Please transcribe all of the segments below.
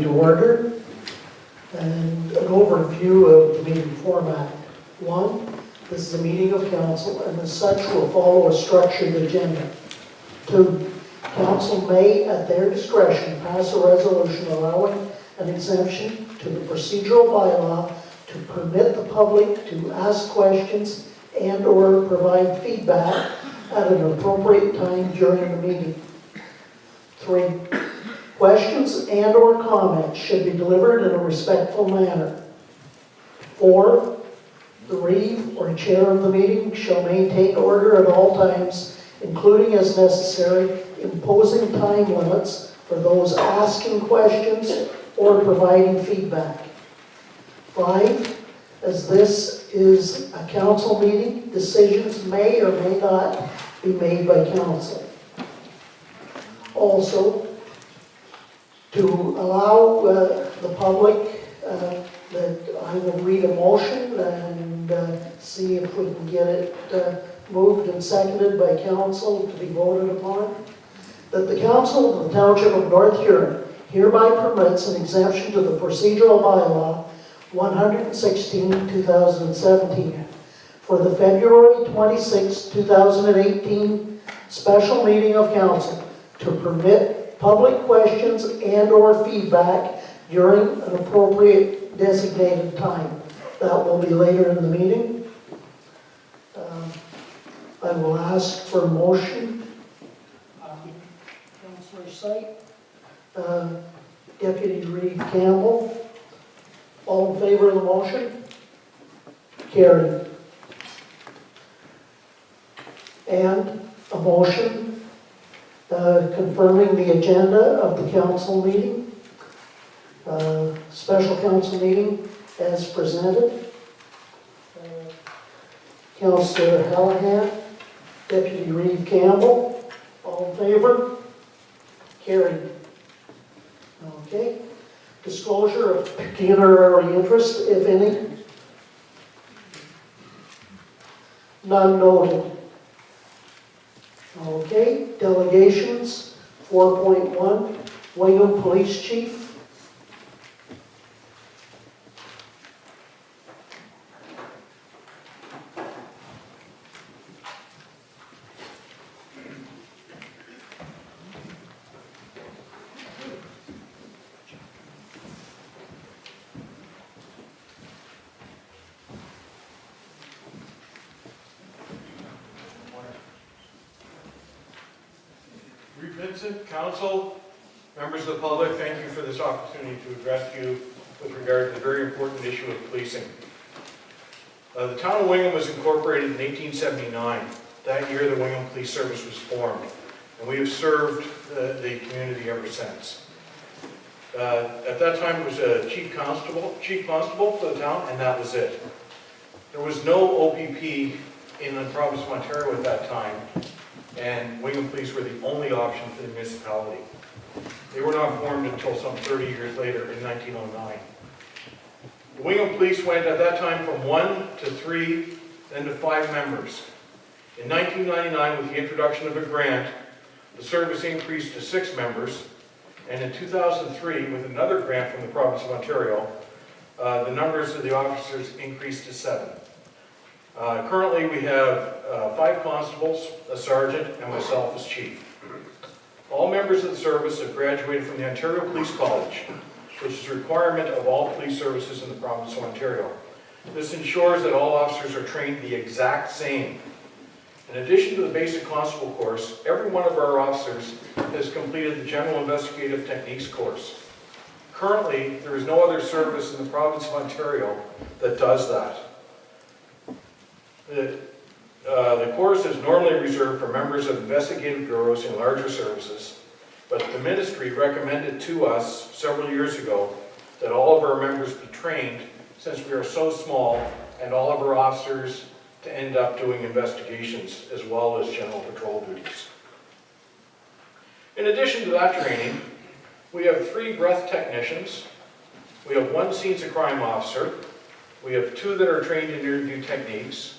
order and an overview of the meeting format. 1, this is a meeting of council and as such will follow a structured agenda. 2, council may at their discretion pass a resolution allowing an exemption to the procedural bylaw to permit the public to ask questions and or provide feedback at an appropriate time during the meeting. 3, questions and or comments should be delivered in a respectful manner. 4, the reeve or chair of the meeting shall maintain order at all times, including as necessary, imposing time limits for those asking questions or providing feedback. 5, as this is a council meeting, decisions may or may not be made by council. Also, to allow the public, that I will read a motion and see if we can get it moved and seconded by council to be voted upon. That the council of the Township of North Huron hereby permits an exemption to the procedural bylaw 116/2017 for the February 26, 2018 special meeting of council to permit public questions and or feedback during an appropriate designated time. That will be later in the meeting. I will ask for a motion. Councillor Sight, Deputy Reeve Campbell. All in favor of the motion? Carried. And a motion confirming the agenda of the council meeting, special council meeting as presented. Councillor Hallahan, Deputy Reeve Campbell, all in favor? Carried. Okay. Disclosure of pecuniary interest, if any. None noted. Okay, delegations, 4.1, Wingham Police Chief. Vincent, council, members of the public, thank you for this opportunity to address you with regard to the very important issue of policing. The town of Wingham was incorporated in 1879. That year the Wingham Police Service was formed, and we have served the community ever since. At that time it was a chief constable for the town, and that was it. There was no OPP in the province of Ontario at that time, and Wingham Police were the only option for the municipality. They were not formed until some 30 years later in 1909. The Wingham Police went at that time from 1 to 3, then to 5 members. In 1999, with the introduction of a grant, the service increased to 6 members, and in 2003, with another grant from the province of Ontario, the numbers of the officers increased to 7. Currently, we have 5 constables, a sergeant, and myself as chief. All members of the service have graduated from the Ontario Police College, which is a requirement of all police services in the province of Ontario. This ensures that all officers are trained the exact same. In addition to the basic constable course, every one of our officers has completed the General Investigative Techniques course. Currently, there is no other service in the province of Ontario that does that. The course is normally reserved for members of investigative bureaus in larger services, but the ministry recommended to us several years ago that all of our members be trained, since we are so small, and all of our officers to end up doing investigations as well as general patrol duties. In addition to that training, we have 3 breath technicians, we have 1 scenes of crime officer, we have 2 that are trained in interview techniques,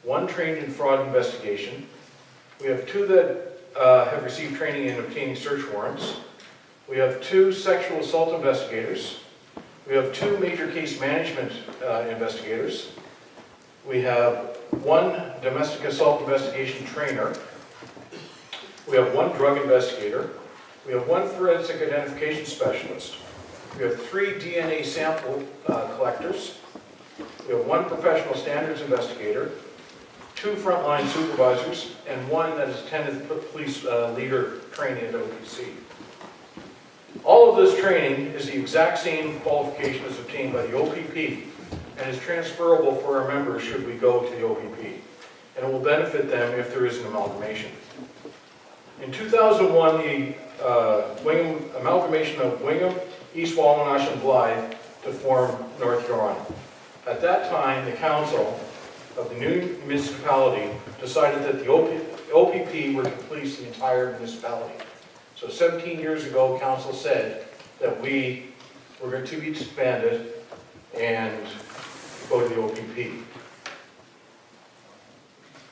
1 trained in fraud investigation. We have 2 that have received training in obtaining search warrants. We have 2 sexual assault investigators. We have 2 major case management investigators. We have 1 domestic assault investigation trainer. We have 1 drug investigator. We have 1 forensic identification specialist. We have 3 DNA sample collectors. We have 1 professional standards investigator, 2 frontline supervisors, and 1 that has attended police leader training at OPC. All of this training is the exact same qualification as obtained by the OPP and is transferable for our members should we go to the OPP. And it will benefit them if there is an amalgamation. In 2001, the amalgamation of Wingham, East Wallinosh, and Blythe to form North Huron. At that time, the council of the new municipality decided that the OPP were to police the entire municipality. So 17 years ago, council said that we were going to be disbanded and go to the OPP.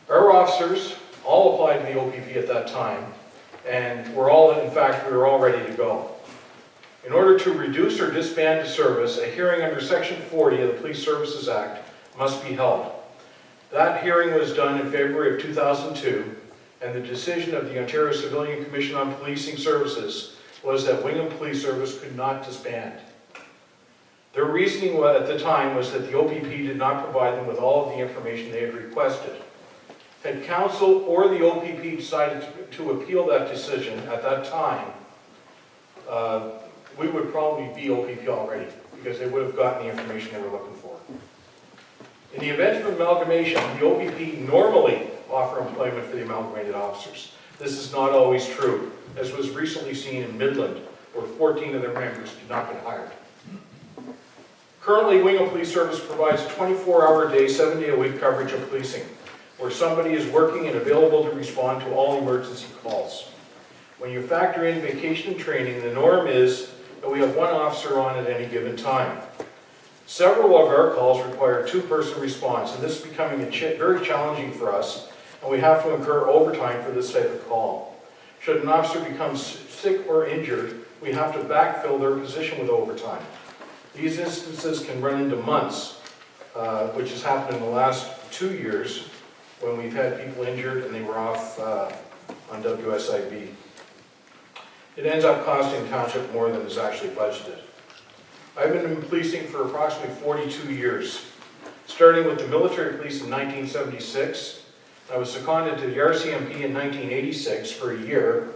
Our officers all applied to the OPP at that time, and we were all ready to go. In order to reduce or disband a service, a hearing under Section 40 of the Police Services Act must be held. That hearing was done in February of 2002, and the decision of the Ontario Civilian Commission on Policing Services was that Wingham Police Service could not disband. Their reasoning at the time was that the OPP did not provide them with all of the information they had requested. Had council or the OPP decided to appeal that decision at that time, we would probably be OPP already, because they would have gotten the information they were looking for. In the event of amalgamation, the OPP normally offer employment for the amalgamated officers. This is not always true, as was recently seen in Midland, where 14 of their members did not get hired. Currently, Wingham Police Service provides 24-hour-a-day, 7-day-a-week coverage of policing, where somebody is working and available to respond to all emergency calls. When you factor in vacation and training, the norm is that we have 1 officer on at any given time. Several of our calls require 2-person response, and this is becoming very challenging for us, and we have to incur overtime for this type of call. Should an officer become sick or injured, we have to backfill their position with overtime. These instances can run into months, which has happened in the last 2 years when we've had people injured and they were off on WSIB. It ends up costing the township more than is actually budgeted. I've been in policing for approximately 42 years, starting with the military police in 1976. I was seconded to the RCMP in 1986 for a year,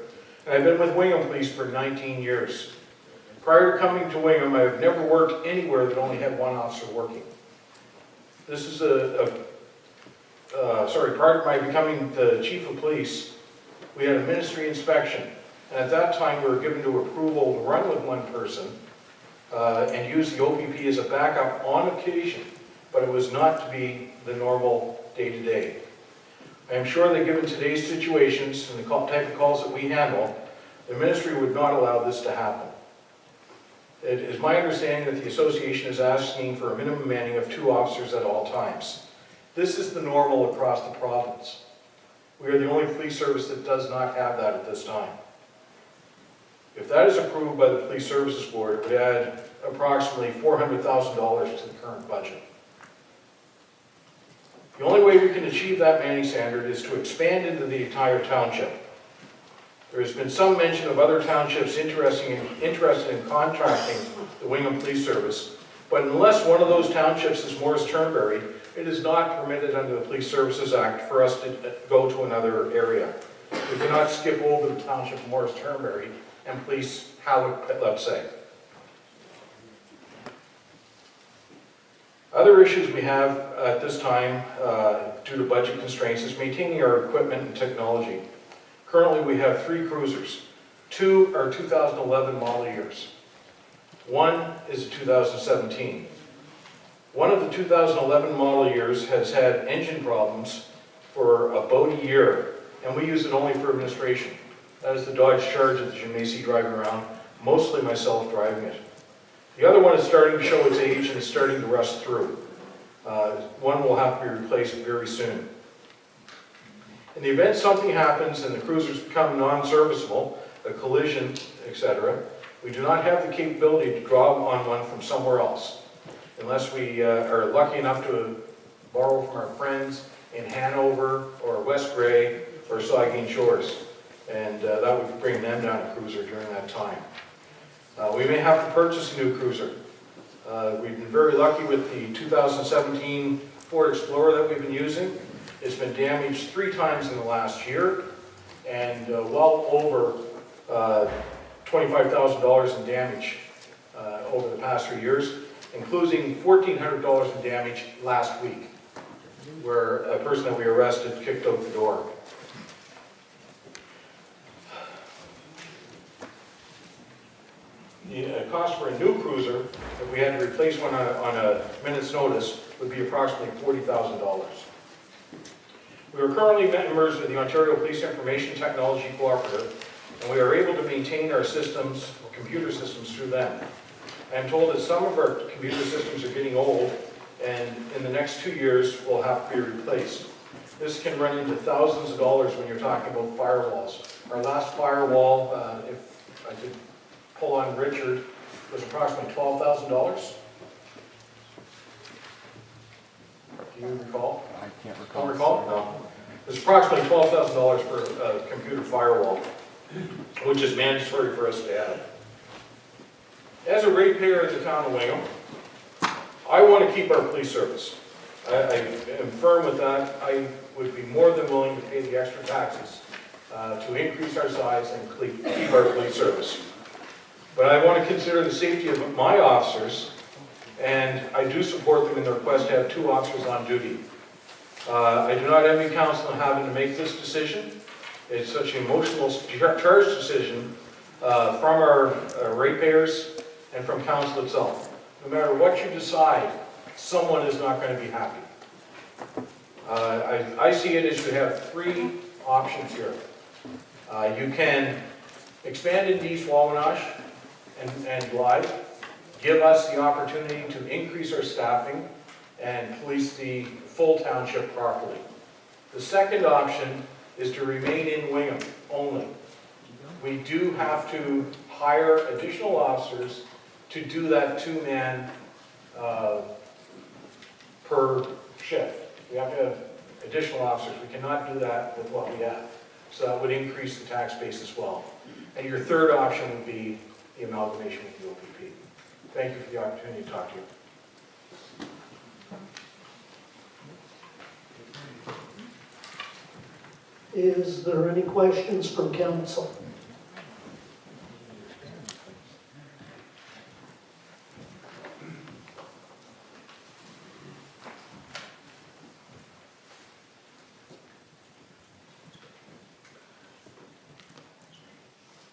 and I've been with Wingham Police for 19 years. Prior to coming to Wingham, I've never worked anywhere that only had 1 officer working. This is prior to my becoming the chief of police, we had a ministry inspection, and at that time we were given to approval to run with 1 person and use the OPP as a backup on occasion, but it was not to be the normal day-to-day. I am sure that given today's situations and the type of calls that we handle, the ministry would not allow this to happen. It is my understanding that the association is asking for a minimum manning of 2 officers at all times. This is the normal across the province. We are the only police service that does not have that at this time. If that is approved by the Police Services Board, it would add approximately $400,000 to the current budget. The only way we can achieve that manning standard is to expand into the entire township. There has been some mention of other townships interested in contracting the Wingham Police Service, but unless one of those townships is Morris Turnberry, it is not permitted under the Police Services Act for us to go to another area. We cannot skip over the township of Morris Turnberry and police Hallett, let's say. Other issues we have at this time due to budget constraints is maintaining our equipment and technology. Currently we have 3 cruisers. 2 are 2011 model years. 1 is a 2017. One of the 2011 model years has had engine problems for about a year, and we use it only for administration. That is the Dodge Charger that you may see driving around, mostly myself driving it. The other one is starting to show its age and is starting to rust through. One will have to be replaced very soon. In the event something happens and the cruisers become non-serviceable, a collision, etc., We do not have the capability to draw on one from somewhere else, unless we are lucky enough to borrow from our friends in Hanover or West Grey or Saugeen Shores. And that would bring them down a cruiser during that time. We may have to purchase a new cruiser. We've been very lucky with the 2017 Ford Explorer that we've been using. It's been damaged 3 times in the last year, and well over $25,000 in damage over the past 3 years, including $1,400 in damage last week, where a person that we arrested kicked out the door. The cost for a new cruiser, if we had to replace one on a minute's notice, would be approximately $40,000. We are currently members of the Ontario Police Information Technology Cooperative, and we are able to maintain our systems, or computer systems, through them. I am told that some of our computer systems are getting old, and in the next 2 years will have to be replaced. This can run into thousands of dollars when you're talking about firewalls. Our last firewall, if I could pull on Richard, was approximately $12,000. Do you recall? I can't recall. Don't recall? No. It's approximately $12,000 for a computer firewall, which is mandatory for us to have. As a ratepayer in the town of Wingham, I want to keep our police service. I am firm with that. I would be more than willing to pay the extra taxes to increase our size and keep our police service. But I want to consider the safety of my officers, and I do support them in their request to have 2 officers on duty. I do not envy council in having to make this decision. It's such an emotional charged decision from our ratepayers and from council itself. No matter what you decide, someone is not going to be happy. I see it as you have 3 options here. You can expand into East Wawanosh and Blythe, give us the opportunity to increase our staffing and police the full township properly. The second option is to remain in Wingham only. We do have to hire additional officers to do that 2-man per shift. We have to have additional officers. We cannot do that with what we have. So that would increase the tax base as well. And your third option would be the amalgamation with the OPP. Thank you for the opportunity to talk to you. Is there any questions from council?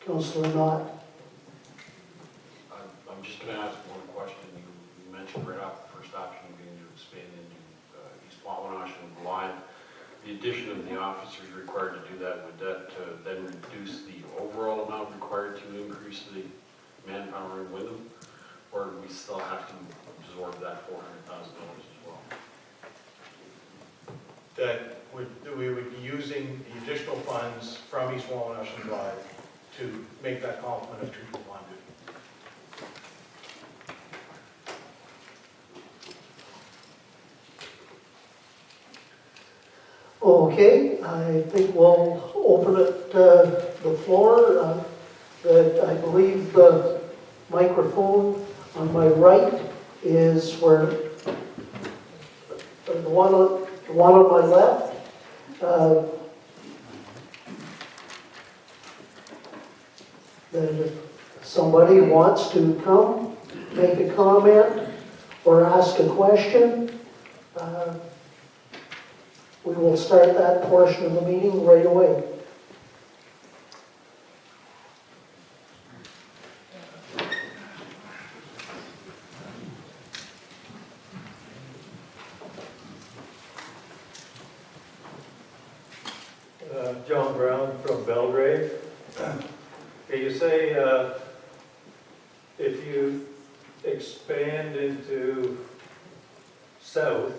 Councillor Knott. I'm just going to ask one question. You mentioned right off the first option being to expand into East Wawanosh and Blythe. The addition of the officers required to do that, would that then reduce the overall amount required to increase the manpower in Wyndham? Or do we still have to absorb that $400,000 as well? That we would be using the additional funds from East Wawanosh and Blythe to make that complement of 2 people on duty. Okay, I think we'll open it the floor. I believe the microphone on my right is where the one on my left. That if somebody wants to come, make a comment, or ask a question, we will start that portion of the meeting right away. John Brown from Belgrade. Okay, you say if you expand into south,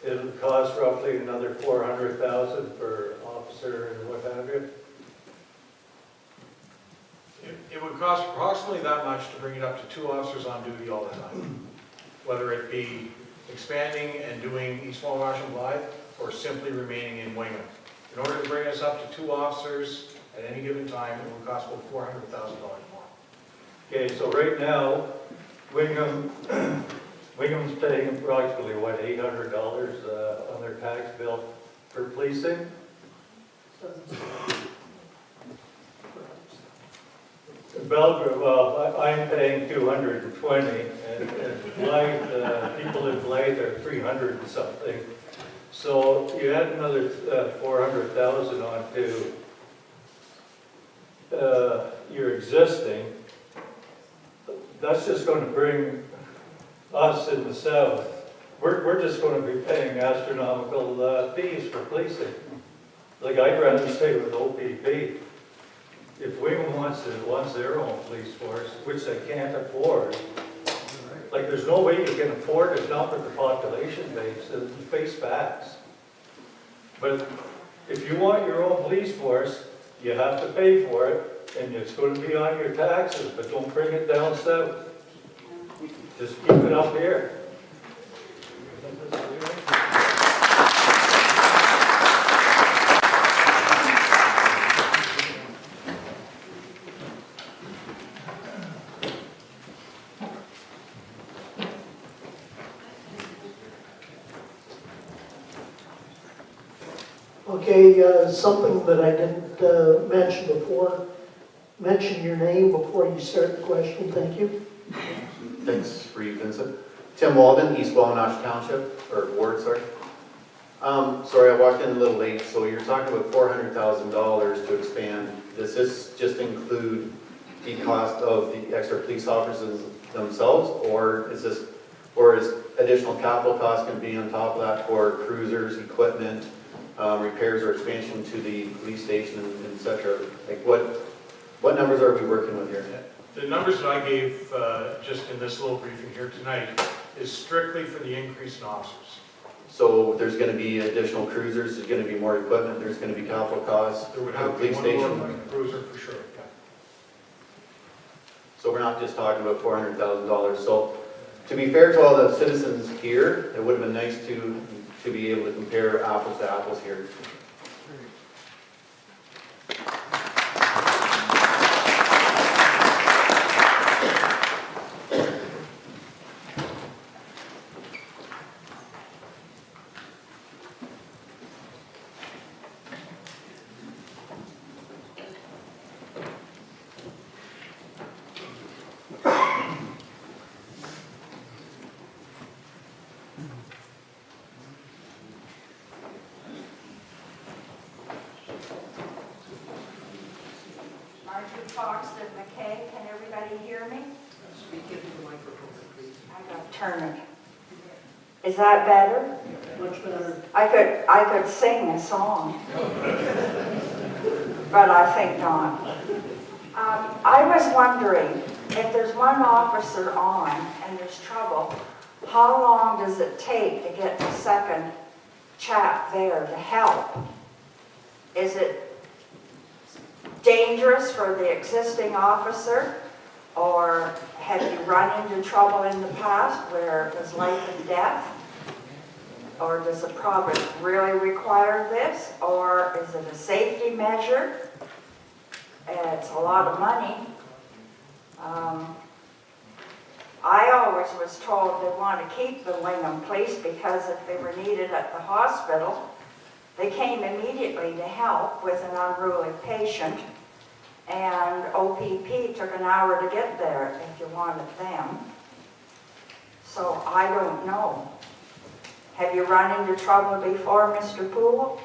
it'll cost roughly another $400,000 per officer and what have you? It would cost approximately that much to bring it up to 2 officers on duty all the time. Whether it be expanding and doing East Wabash and Blythe, or simply remaining in Wingham. In order to bring us up to 2 officers at any given time, it would cost about $400,000 more. Okay, so right now, Wingham's paying approximately, what, $800 on their tax bill for policing? Belgrade, well, I'm paying 220, and Blythe, people in Blythe are 300 and something. So you add another 400,000 onto your existing, that's just going to bring us in the south. We're just going to be paying astronomical fees for policing. Like, I'd rather stay with OPP. If Wingham wants their own police force, which they can't afford, like, there's no way you can afford to dump at the population base and face facts. But if you want your own police force, you have to pay for it, and it's going to be on your taxes, but don't bring it down south. Just keep it up here. Okay, something that I didn't mention before, mention your name before you start the question, thank you. Thanks for you, Vincent. Tim Walden, East Wallenosh Township, or Ward, sorry. Sorry, I walked in a little late, so you're talking about $400,000 to expand. Does this just include the cost of the extra police officers themselves, or is additional capital costs going to be on top of that for cruisers, equipment, repairs or expansion to the police station and such? Like, what numbers are we working with here? The numbers that I gave just in this little briefing here tonight is strictly for the increase in officers. So there's going to be additional cruisers, there's going to be more equipment, there's going to be capital costs There would for the have to be police one more station. cruiser for sure. Yeah. So we're not just talking about $400,000. So to be fair to all the citizens here, it would have been nice to be able to compare apples to apples here. Marjorie Foxton McKay, can everybody hear me? Speak into the microphone, please. I got to turn it. Is that better? Much better. I could sing a song, but I think not. I was wondering, if there's one officer on and there's trouble, how long does it take to get the second chap there to help? Is it dangerous for the existing officer, or have you run into trouble in the past where it was life and death? Or does the province really require this, or is it a safety measure? It's a lot of money. I always was told they want to keep the Wingham Police because if they were needed at the hospital, they came immediately to help with an unruly patient, and OPP took an hour to get there if you wanted them. So I don't know. Have you run into trouble before, Mr. Poole?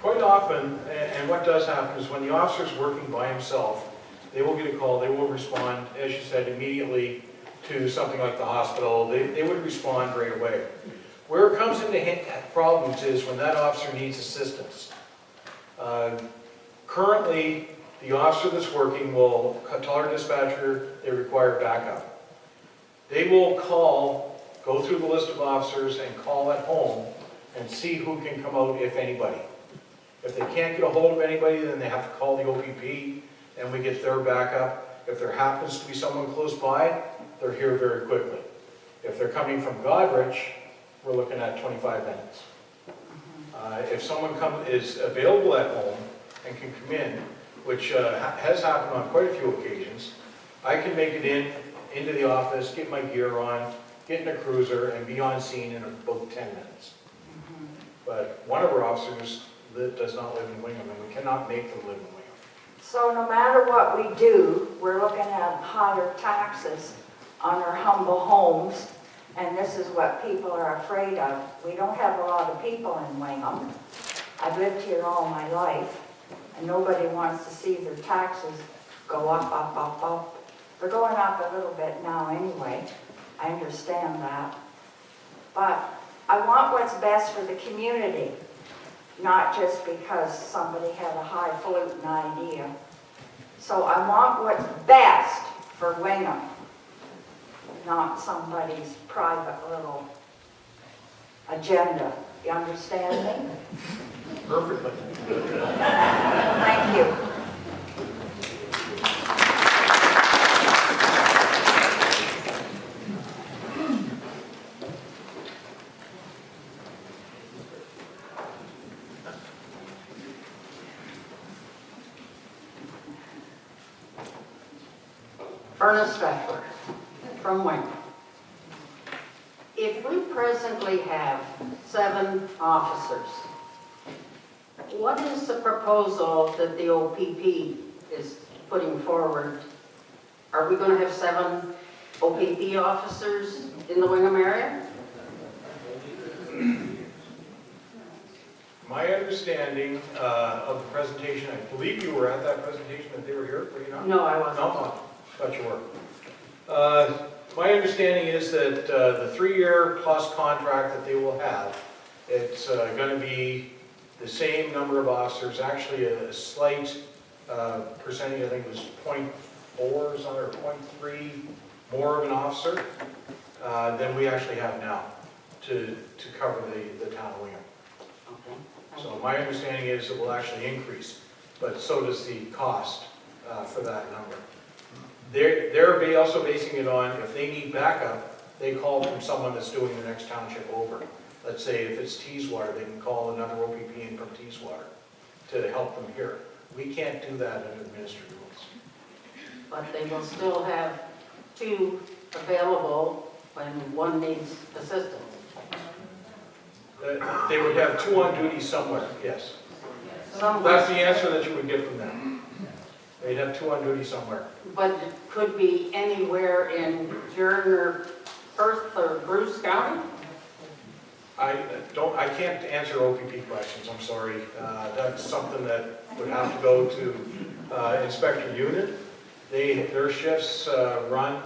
Quite often, and what does happen is when the officer's working by himself, they will get a call, they will respond, as you said, immediately to something like the hospital. They would respond right away. Where it comes into problems is when that officer needs assistance. Currently, the officer that's working will tell our dispatcher they require backup. They will call, go through the list of officers and call at home and see who can come out, if anybody. If they can't get a hold of anybody, then they have to call the OPP and we get their backup. If there happens to be someone close by, they're here very quickly. If they're coming from Godrich, we're looking at 25 minutes. If someone is available at home and can come in, which has happened on quite a few occasions, I can make it into the office, get my gear on, get in a cruiser, and be on scene in about 10 minutes. But one of our officers does not live in Wingham, and we cannot make them live in Wingham. So no matter what we do, we're looking at higher taxes on our humble homes, and this is what people are afraid of. We don't have a lot of people in Wingham. I've lived here all my life, and nobody wants to see their taxes go up, up, up, up. They're going up a little bit now anyway. I understand that. But I want what's best for the community, not just because somebody had a highfalutin idea. So I want what's best for Wingham, not somebody's private little agenda. You understand me? Perfectly. Thank you. Ernest Beckler from Wingham. If we presently have 7 officers, what is the proposal that the OPP is putting forward? Are we going to have 7 OPP officers in the Wingham area? My understanding of the presentation, I believe you were at that presentation, that they were here, were you not? No, I wasn't. No, thought you were. My understanding is that the 3-year plus contract that they will have, it's going to be the same number of officers, actually a slight percentage, I think it was 0.4 or something, or 0.3 more of an officer than we actually have now to cover the town of Wingham. Okay. So my understanding is it will actually increase, but so does the cost for that number. They're also basing it on, if they need backup, they call from someone that's doing the next township over. Let's say if it's Teeswater, they can call another OPP in from Teeswater to help them here. We can't do that under the ministry rules. But they will still have 2 available when one needs assistance. They would have 2 on duty somewhere, yes. That's the answer that you would get from them. They'd have 2 on duty somewhere. But it could be anywhere in Jern or Perth or Bruce County? I can't answer OPP questions, I'm sorry. That's something that would have to go to Inspector Unit. Their shifts run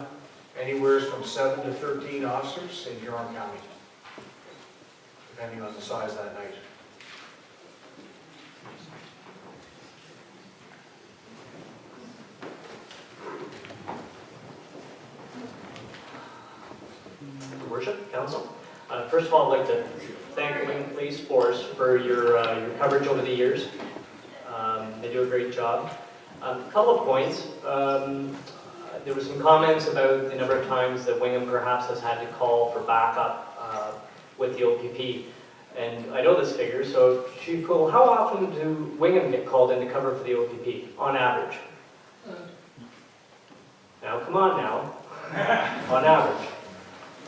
anywhere from 7 to 13 officers in Huron County, depending on the size that night. Your Worship, Council. First of all, I'd like to thank the Wingham Police Force for your coverage over the years. They do a great job. A couple of points. There were some comments about the number of times that Wingham perhaps has had to call for backup with the OPP. And I know this figure, so Chief Poole, how often do Wingham get called in to cover for the OPP, on average? Now, come on now. On average.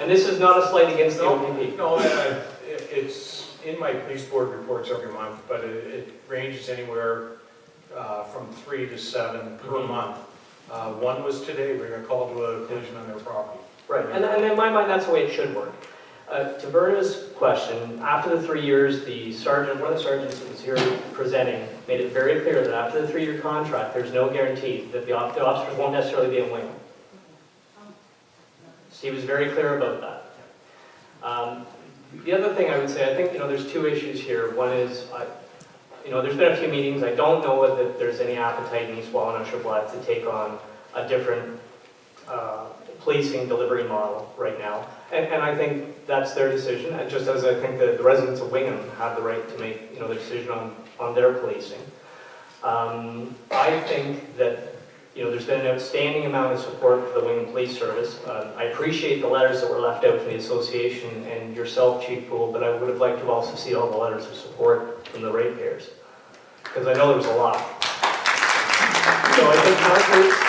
And this is not a slight against the OPP. No, it's in my police board reports every month, but it ranges anywhere from 3 to 7 per month. One was today, we got called to a collision on their property. Right, and in my mind, that's the way it should work. To Verna's question, after the 3 years, the sergeant, one of the sergeants that was here presenting, made it very clear that after the 3-year contract, there's no guarantee that the officers won't necessarily be in Wingham. So he was very clear about that. The other thing I would say, I think, there's 2 issues here. One is, there's been a few meetings. I don't know whether there's any appetite in East Wawanasha Blood to take on a different policing delivery model right now. And I think that's their decision, and just as I think the residents of Wingham have the right to make the decision on their policing. I think that, there's been an outstanding amount of support for the Wingham Police Service. I appreciate the letters that were left out from the association and yourself, Chief Poole, but I would have liked to have also seen all the letters of support from the ratepayers, because I know there was a lot. So I think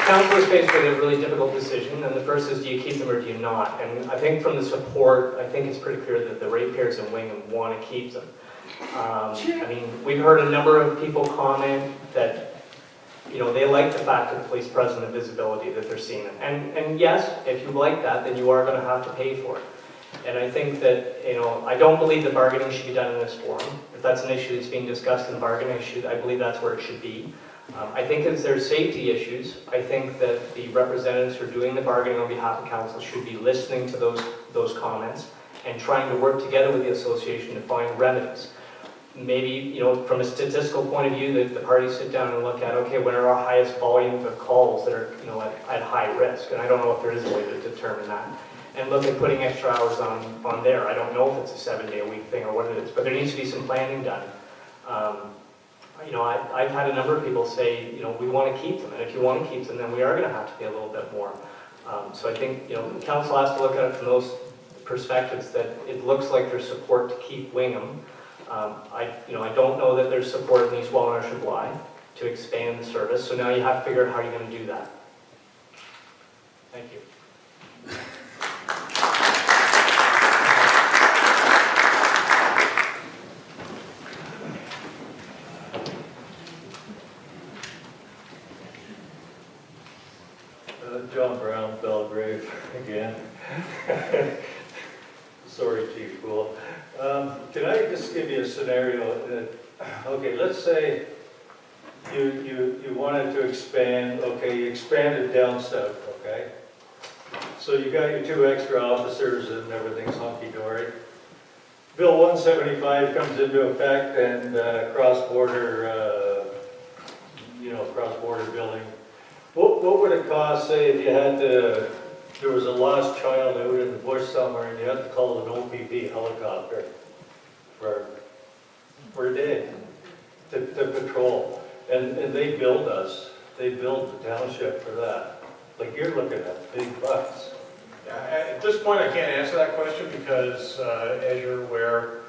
council is faced with a really difficult decision, and the first is, do you keep them or do you not? And I think from the support, I think it's pretty clear that the ratepayers in Wingham want to keep them. I mean, we've heard a number of people comment that, they like the fact of the police presence and visibility that they're seeing. And yes, if you like that, then you are going to have to pay for it. And I think that, I don't believe that bargaining should be done in this forum. If that's an issue that's being discussed in the bargaining issue, I believe that's where it should be. I think as there's safety issues, I think that the representatives who are doing the bargaining on behalf of council should be listening to those comments and trying to work together with the association to find remedies. Maybe, from a statistical point of view, that the parties sit down and look at, okay, what are our highest volumes of calls that are, at high risk? And I don't know if there is a way to determine that. And look at putting extra hours on there. I don't know if it's a 7-day-a-week thing or what it is, but there needs to be some planning done. I've had a number of people say, we want to keep them, and if you want to keep them, then we are going to have to pay a little bit more. So I think, the council has to look at it from those perspectives, that it looks like there's support to keep Wingham. I don't know that there's support in East Wawanash or Blythe to expand the service, so now you have to figure out how you're going to do that. Thank you. John Brown, Belgrave, again. Sorry, Chief Poole. Can I just give you a scenario? Okay, let's say you wanted to expand, okay, you expanded down south, okay? So you got your 2 extra officers and everything's hunky-dory. Bill 175 comes into effect and cross-border, cross-border billing. What would it cost, say, if you had to, there was a lost child out in the bush somewhere and you had to call an OPP helicopter for a day to patrol? And they billed us, they billed the township for that. Like, you're looking at big bucks. At this point, I can't answer that question because, as you're aware,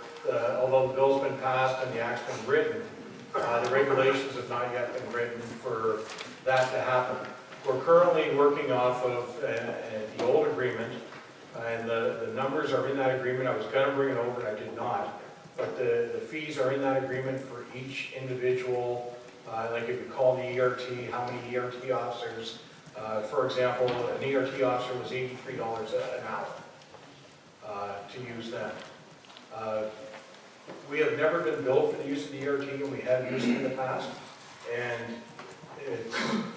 although the bill's been passed and the act's been written, the regulations have not yet been written for that to happen. We're currently working off of the old agreement, and the numbers are in that agreement. I was going to bring it over, and I did not. But the fees are in that agreement for each individual, like if you call the ERT, how many ERT officers. For example, an ERT officer was $83 an hour to use them. We have never been billed for the use of the ERT, and we have used it in the past. And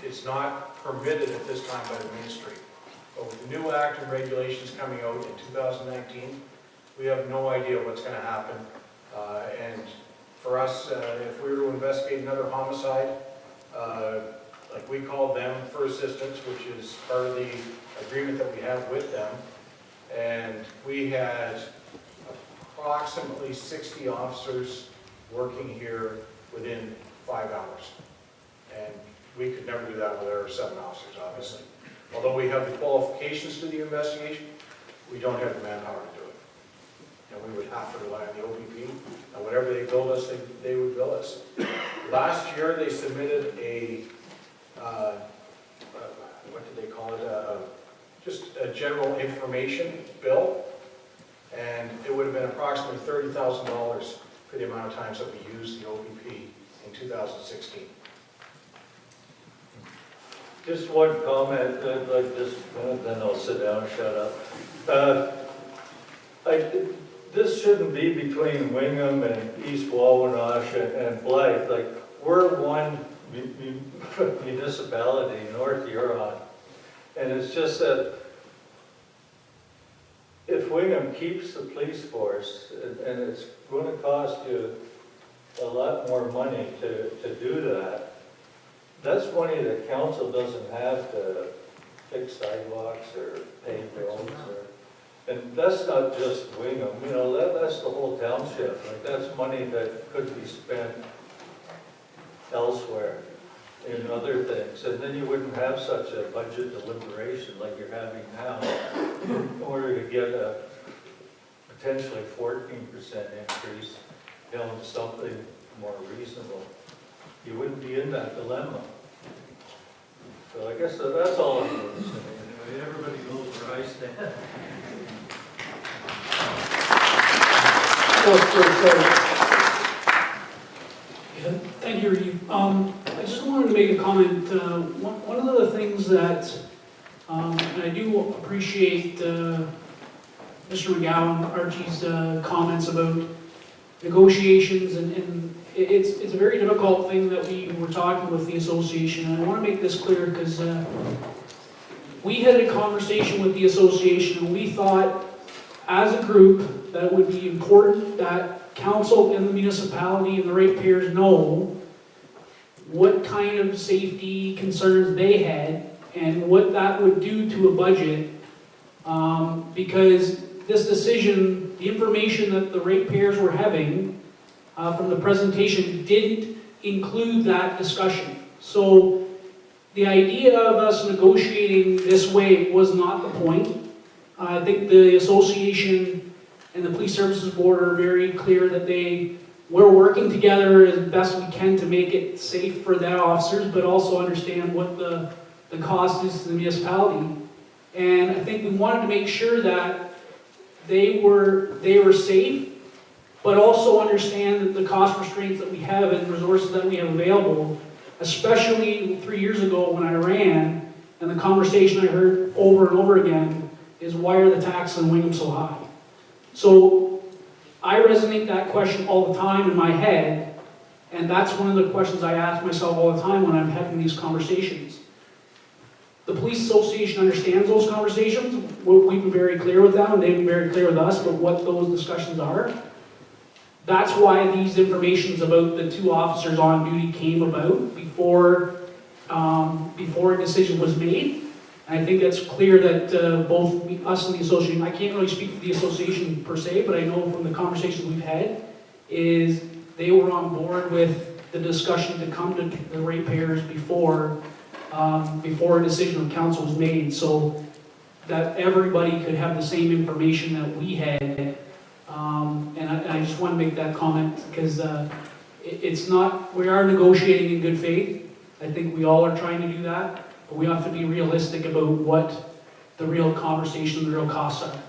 it's not permitted at this time by the ministry. But with the new act and regulations coming out in 2019, we have no idea what's going to happen. And for us, if we were to investigate another homicide, like we called them for assistance, which is part of the agreement that we have with them, and we had approximately 60 officers working here within 5 hours. And we could never do that with our 7 officers, obviously. Although we have the qualifications to the investigation, we don't have the manpower to do it. And we would have to rely on the OPP, and whatever they billed us, they would bill us. Last year, they submitted a, what did they call it? Just a general information bill, and it would have been approximately $30,000 for the amount of times that we used the OPP in 2016. Just one comment, like this, then I'll sit down and shut up. This shouldn't be between Wingham and East Wawanash and Blythe. Like, we're one municipality, North Huron. And it's just that if Wingham keeps the police force, and it's going to cost you a lot more money to do that, that's money that council doesn't have to fix sidewalks or pave roads. And that's not just Wingham, that's the whole township. Like, that's money that could be spent elsewhere in other things, and then you wouldn't have such a budget deliberation like you're having now in order to get a potentially 14% increase down to something more reasonable. You wouldn't be in that dilemma. So I guess that's all I'm going to say. Anyway, everybody knows where I stand. Councillor Sharp. Thank you, Reeve. I just wanted to make a comment. One of the things that, and I do appreciate Mr. McGowan, Archie's comments about negotiations, and it's a very difficult thing that we were talking with the association, and I want to make this clear because we had a conversation with the association, and we thought as a group that it would be important that council and the municipality and the ratepayers know what kind of safety concerns they had and what that would do to a budget, because this decision, the information that the ratepayers were having from the presentation didn't include that discussion. So the idea of us negotiating this way was not the point. I think the association and the Police Services Board are very clear that we're working together as best we can to make it safe for their officers, but also understand what the cost is to the municipality. And I think we wanted to make sure that they were safe, but also understand that the cost restraints that we have and resources that we have available, especially 3 years ago when I ran, and the conversation I heard over and over again is, why are the taxes in Wingham so high? So I resonate that question all the time in my head, and that's one of the questions I ask myself all the time when I'm having these conversations. The Police Association understands those conversations. We've been very clear with them, and they've been very clear with us about what those discussions are. That's why these informations about the 2 officers on duty came about before a decision was made. And I think it's clear that both us and the association, I can't really speak for the association per se, but I know from the conversations we've had, is they were on board with the discussion to come to the ratepayers before a decision of council was made, so that everybody could have the same information that we had. And I just want to make that comment because it's not, we are negotiating in good faith. I think we all are trying to do that, but we have to be realistic about what the real conversation, the real costs are.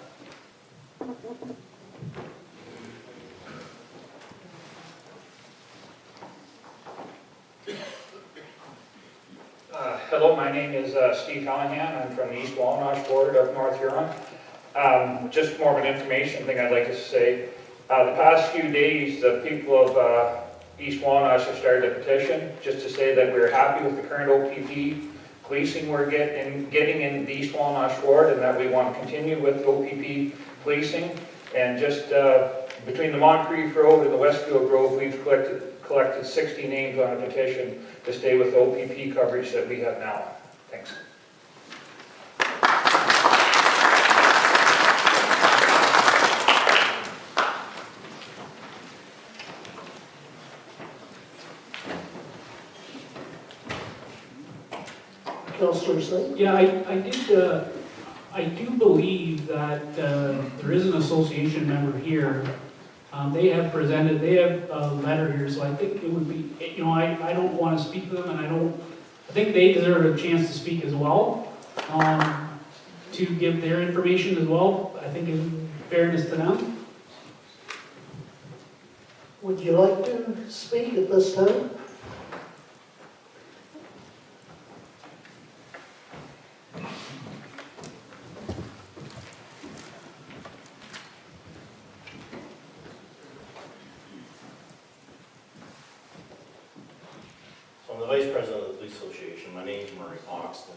Hello, my name is Steve Callahan. I'm from the East Wallinosh Board of North Huron. Just more of an information thing I'd like to say. The past few days, the people of East Wallinosh have started a petition just to say that we're happy with the current OPP policing we're getting in the East Wallinosh Ward, and that we want to continue with OPP policing. And just between the Moncrief Road and the Westfield Grove, we've collected 60 names on a petition to stay with the OPP coverage that we have now. Thanks. Councillor Singh. Yeah, I do believe that there is an association member here. They have a letter here, so I think it would be, I don't want to speak to them, and I think they deserve a chance to speak as well, to give their information as well, I think in fairness to them. Would you like to speak at this time? So I'm the Vice President of the Police Association. My name is Murray Oxton.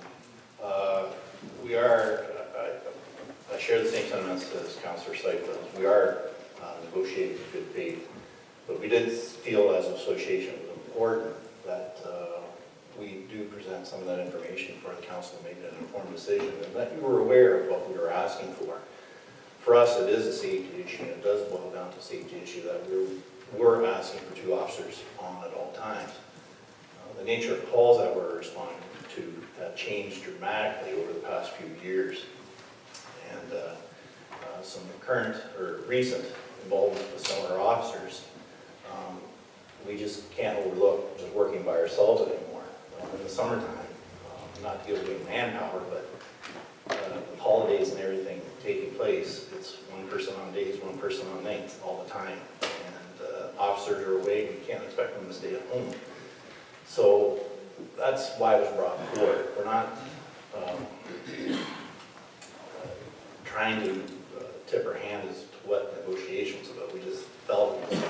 I share the same sentiments as Councillor Sype does. We are negotiating in good faith, but we did feel as an association it was important that we do present some of that information for the council to make an informed decision, and that you were aware of what we were asking for. For us, it is a safety issue, and it does boil down to a safety issue that we're asking for 2 officers on at all times. the nature of calls that we're responding to have changed dramatically over the past few years. And some current or recent involvement with some of our officers, we just can't overlook just working by ourselves anymore. In the summertime, not to give away manpower, but with holidays and everything taking place, it's one person on days, one person on nights all the time. And officers are away, we can't expect them to stay at home. So that's why it was brought forward. We're not trying to tip our hand as to what negotiations about. We just felt it was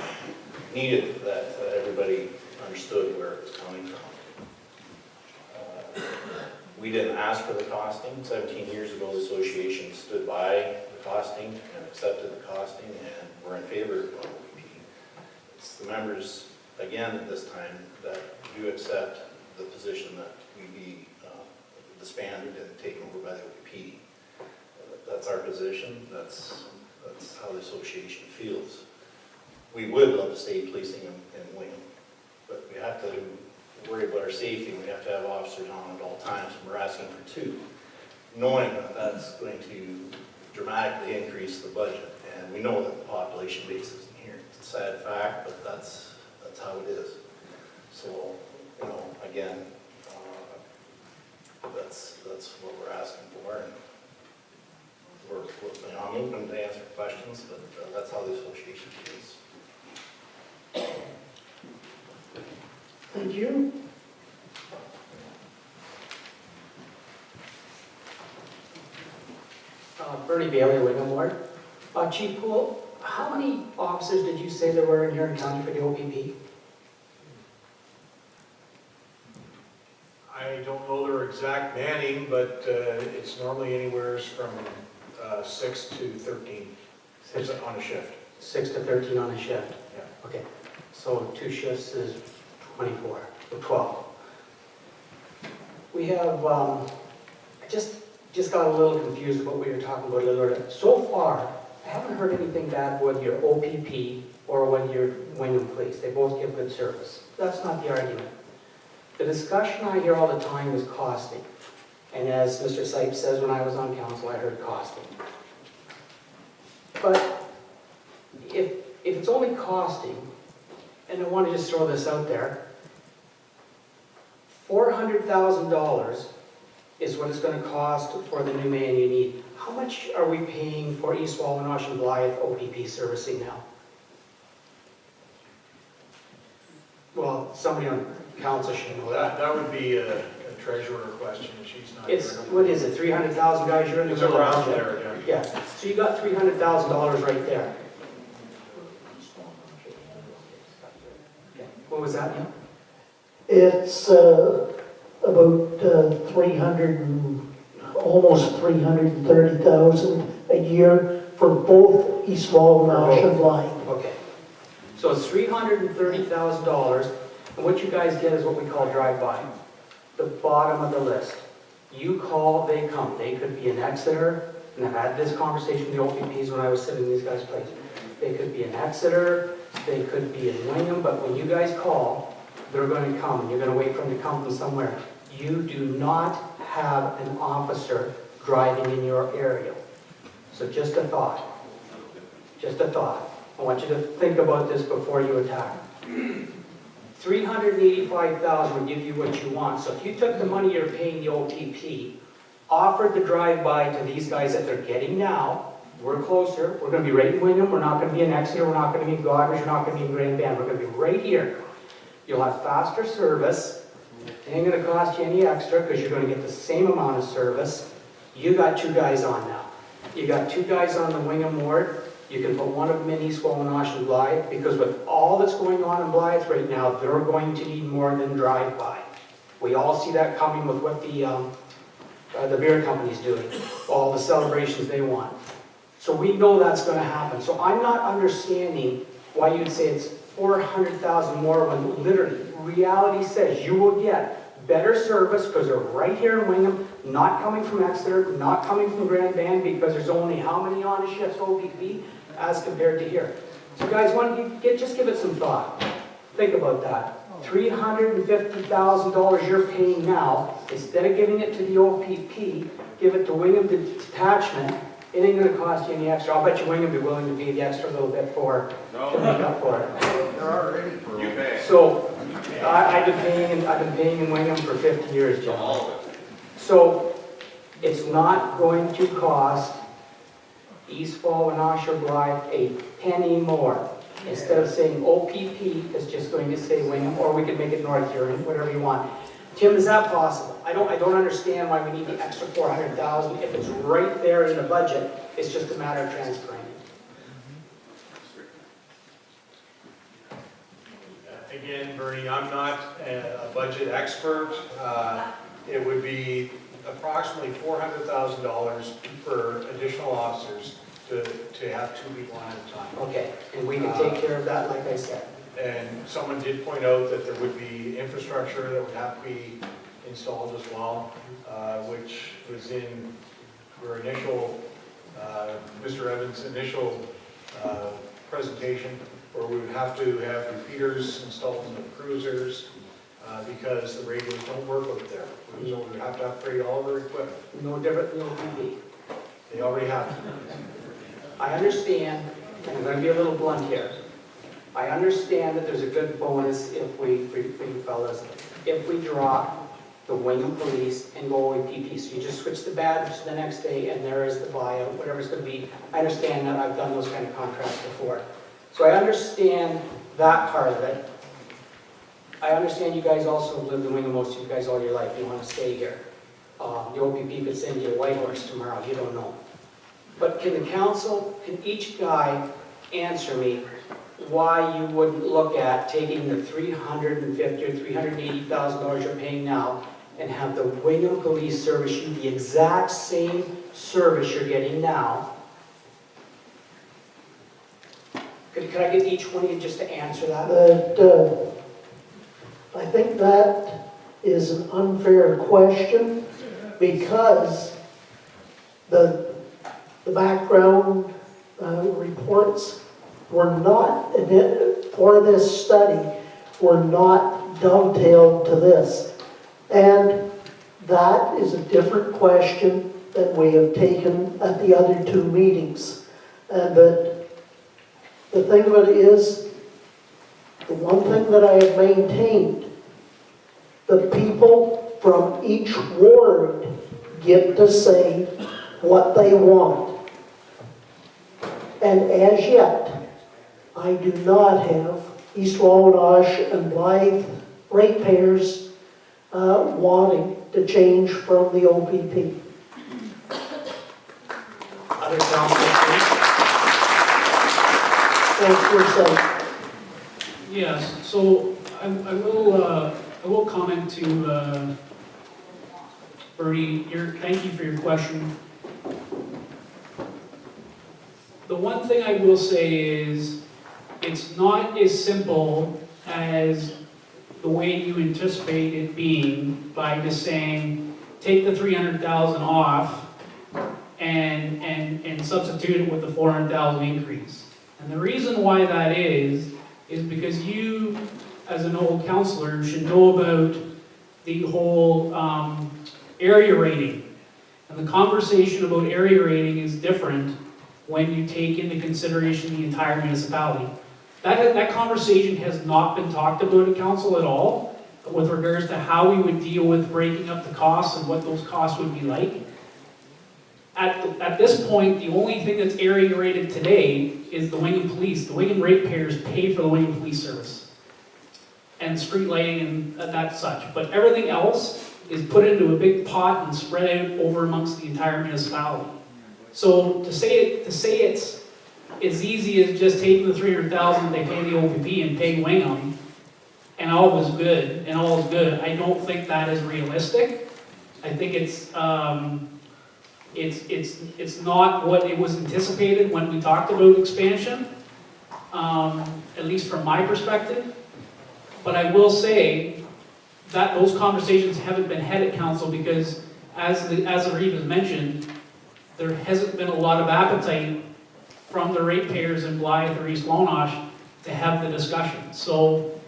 needed that everybody understood where it was coming from. We didn't ask for the costing. 17 years ago, the association stood by the costing and accepted the costing, and we're in favor of OPP. It's the members, again, at this time, that do accept the position that we be disbanded and taken over by the OPP. That's our position. That's how the association feels. We would love to stay policing in Wingham, but we have to worry about our safety. We have to have officers on at all times. We're asking for 2, knowing that that's going to dramatically increase the budget. And we know that the population base isn't here. It's a sad fact, but that's how it is. So, again, that's what we're asking for. And I'm open to answer questions, but that's how the association feels. Thank you. Bernie Bailey, Wingham Ward. Chief Poole, how many officers did you say there were in Huron County for the OPP? I don't know their exact manning, but it's normally anywhere from 6 to 13 on a shift. 6 to 13 on a shift? Yeah. Okay, so 2 shifts is 24, or 12. We have, I just got a little confused about what we were talking about a little earlier. So far, I haven't heard anything bad whether you're OPP or whether you're Wingham Police. They both give good service. That's not the argument. The discussion I hear all the time is costing. And as Mr. Sipes says, when I was on council, I heard costing. But if it's only costing, and I want to just throw this out there, $400,000 is what it's going to cost for the new man you need. How much are we paying for East Wawanosh and Blythe OPP servicing now? Well, somebody on council should know that. That would be a treasurer question. She's not. It's, what is it, 300,000 guys, you're in the It's middle of around budget. there, yeah. Yeah, so you got $300,000 right there. What was that, Neil? It's about 300 and almost 330,000 a year for both East Wawanosh and Blythe. Okay. So it's $330,000, and what you guys get is what we call drive-by. The bottom of the list. You call, they come. They could be in Exeter, and I've had this conversation with the OPPs when I was sitting in these guys' place. They could be in Exeter, they could be in Wingham, but when you guys call, they're going to come, and you're going to wait for them to come from somewhere. You do not have an officer driving in your area. So just a thought. Just a thought. I want you to think about this before you attack. $385,000 would give you what you want. So if you took the money you're paying the OPP, offered the drive-by to these guys that they're getting now, we're closer, we're going to be right in Wingham, we're not going to be in Exeter, we're not going to be in Goderich, we're not going to be in Grand Band, we're going to be right here. You'll have faster service, it ain't going to cost you any extra because you're going to get the same amount of service. You got 2 guys on now. You got 2 guys on the Wingham ward. You can put one of them in East Wawanosh and Blythe, because with all that's going on in Blythe right now, they're going to need more than drive-by. We all see that coming with what the beer company's doing, all the celebrations they want. So we know that's going to happen. So I'm not understanding why you'd say it's $400,000 more when literally reality says you will get better service because they're right here in Wingham, not coming from Exeter, not coming from Grand Band, because there's only how many on a shift OPP as compared to here. So guys, why don't you just give it some thought. Think about that. $350,000 you're paying now, instead of giving it to the OPP, give it to Wingham Detachment. It ain't gonna cost you any extra. I'll bet you Wingham will be willing to pay the extra little bit to make up for it. You pay. So, I've been paying in Wingham for 50 years, John. So, it's not going to cost East Wawanash or Blythe a penny more. Instead of saying OPP, it's just going to say Wingham, or we could make it North Huron, whatever you want. Tim, is that possible? I don't understand why we need the extra 400,000. If it's right there in the budget, it's just a matter of transferring it. Again, Bernie, I'm not a budget expert. It would be approximately $400,000 for additional officers to have 2 people on at a time. Okay, and we can take care of that, like I said. And someone did point out that there would be infrastructure that would have to be installed as well, which was in your initial, Mr. Evans' initial presentation, where we would have to have repeaters installed in the cruisers because the radios don't work out there. We would have to upgrade all of our equipment. No different than OPP. They already have. I understand, and I'm going to be a little blunt here. I understand that there's a good bonus if for you fellas, if we drop the Wingham Police and go OPP. So you just switch the badge the next day and there is the buyout, whatever it's going to be. I understand that. I've done those kind of contracts before. So I understand that part of it. I understand you guys also have lived in Wingham, most of you guys all your life. You want to stay here. The OPP could send you a White Horse tomorrow. You don't know. But can the council, can each guy answer me why you wouldn't look at taking the $350,000 or $380,000 you're paying now and have the Wingham Police service you the exact same service you're getting now? Could I get each one of you just to answer that? But I think that is an unfair question because the background reports were not, for this study, were not dovetailed to this. And that is a different question that we have taken at the other 2 meetings. And that the thing of it is, the one thing that I have maintained, the people from each ward get to say what they want. And as yet, I do not have East Wawanash and Blythe ratepayers wanting to change from the OPP. Other councilors, please. Thanks for saying. Yes, so I will comment to Bernie. Thank you for your question. The one thing I will say is it's not as simple as the way you anticipate it being by just saying take the 300,000 off and substitute it with the 400,000 increase. And the reason why that is because you, as an old counselor, should know about the whole area rating. And the conversation about area rating is different when you take into consideration the entire municipality. That conversation has not been talked about at council at all with regards to how we would deal with breaking up the costs and what those costs would be like. At this point, the only thing that's area rated today is the Wingham Police. The Wingham ratepayers pay for the Wingham Police service and street lighting and that such. But everything else is put into a big pot and spread out over amongst the entire municipality. So to say it's as easy as just taking the 300,000 they pay the OPP and pay Wingham and all is good, I don't think that is realistic. I think it's not what it was anticipated when we talked about expansion, at least from my perspective. But I will say that those conversations haven't been had at council because, as Arif has mentioned, there hasn't been a lot of appetite from the ratepayers in Blythe or East Wawanash to have the discussion. So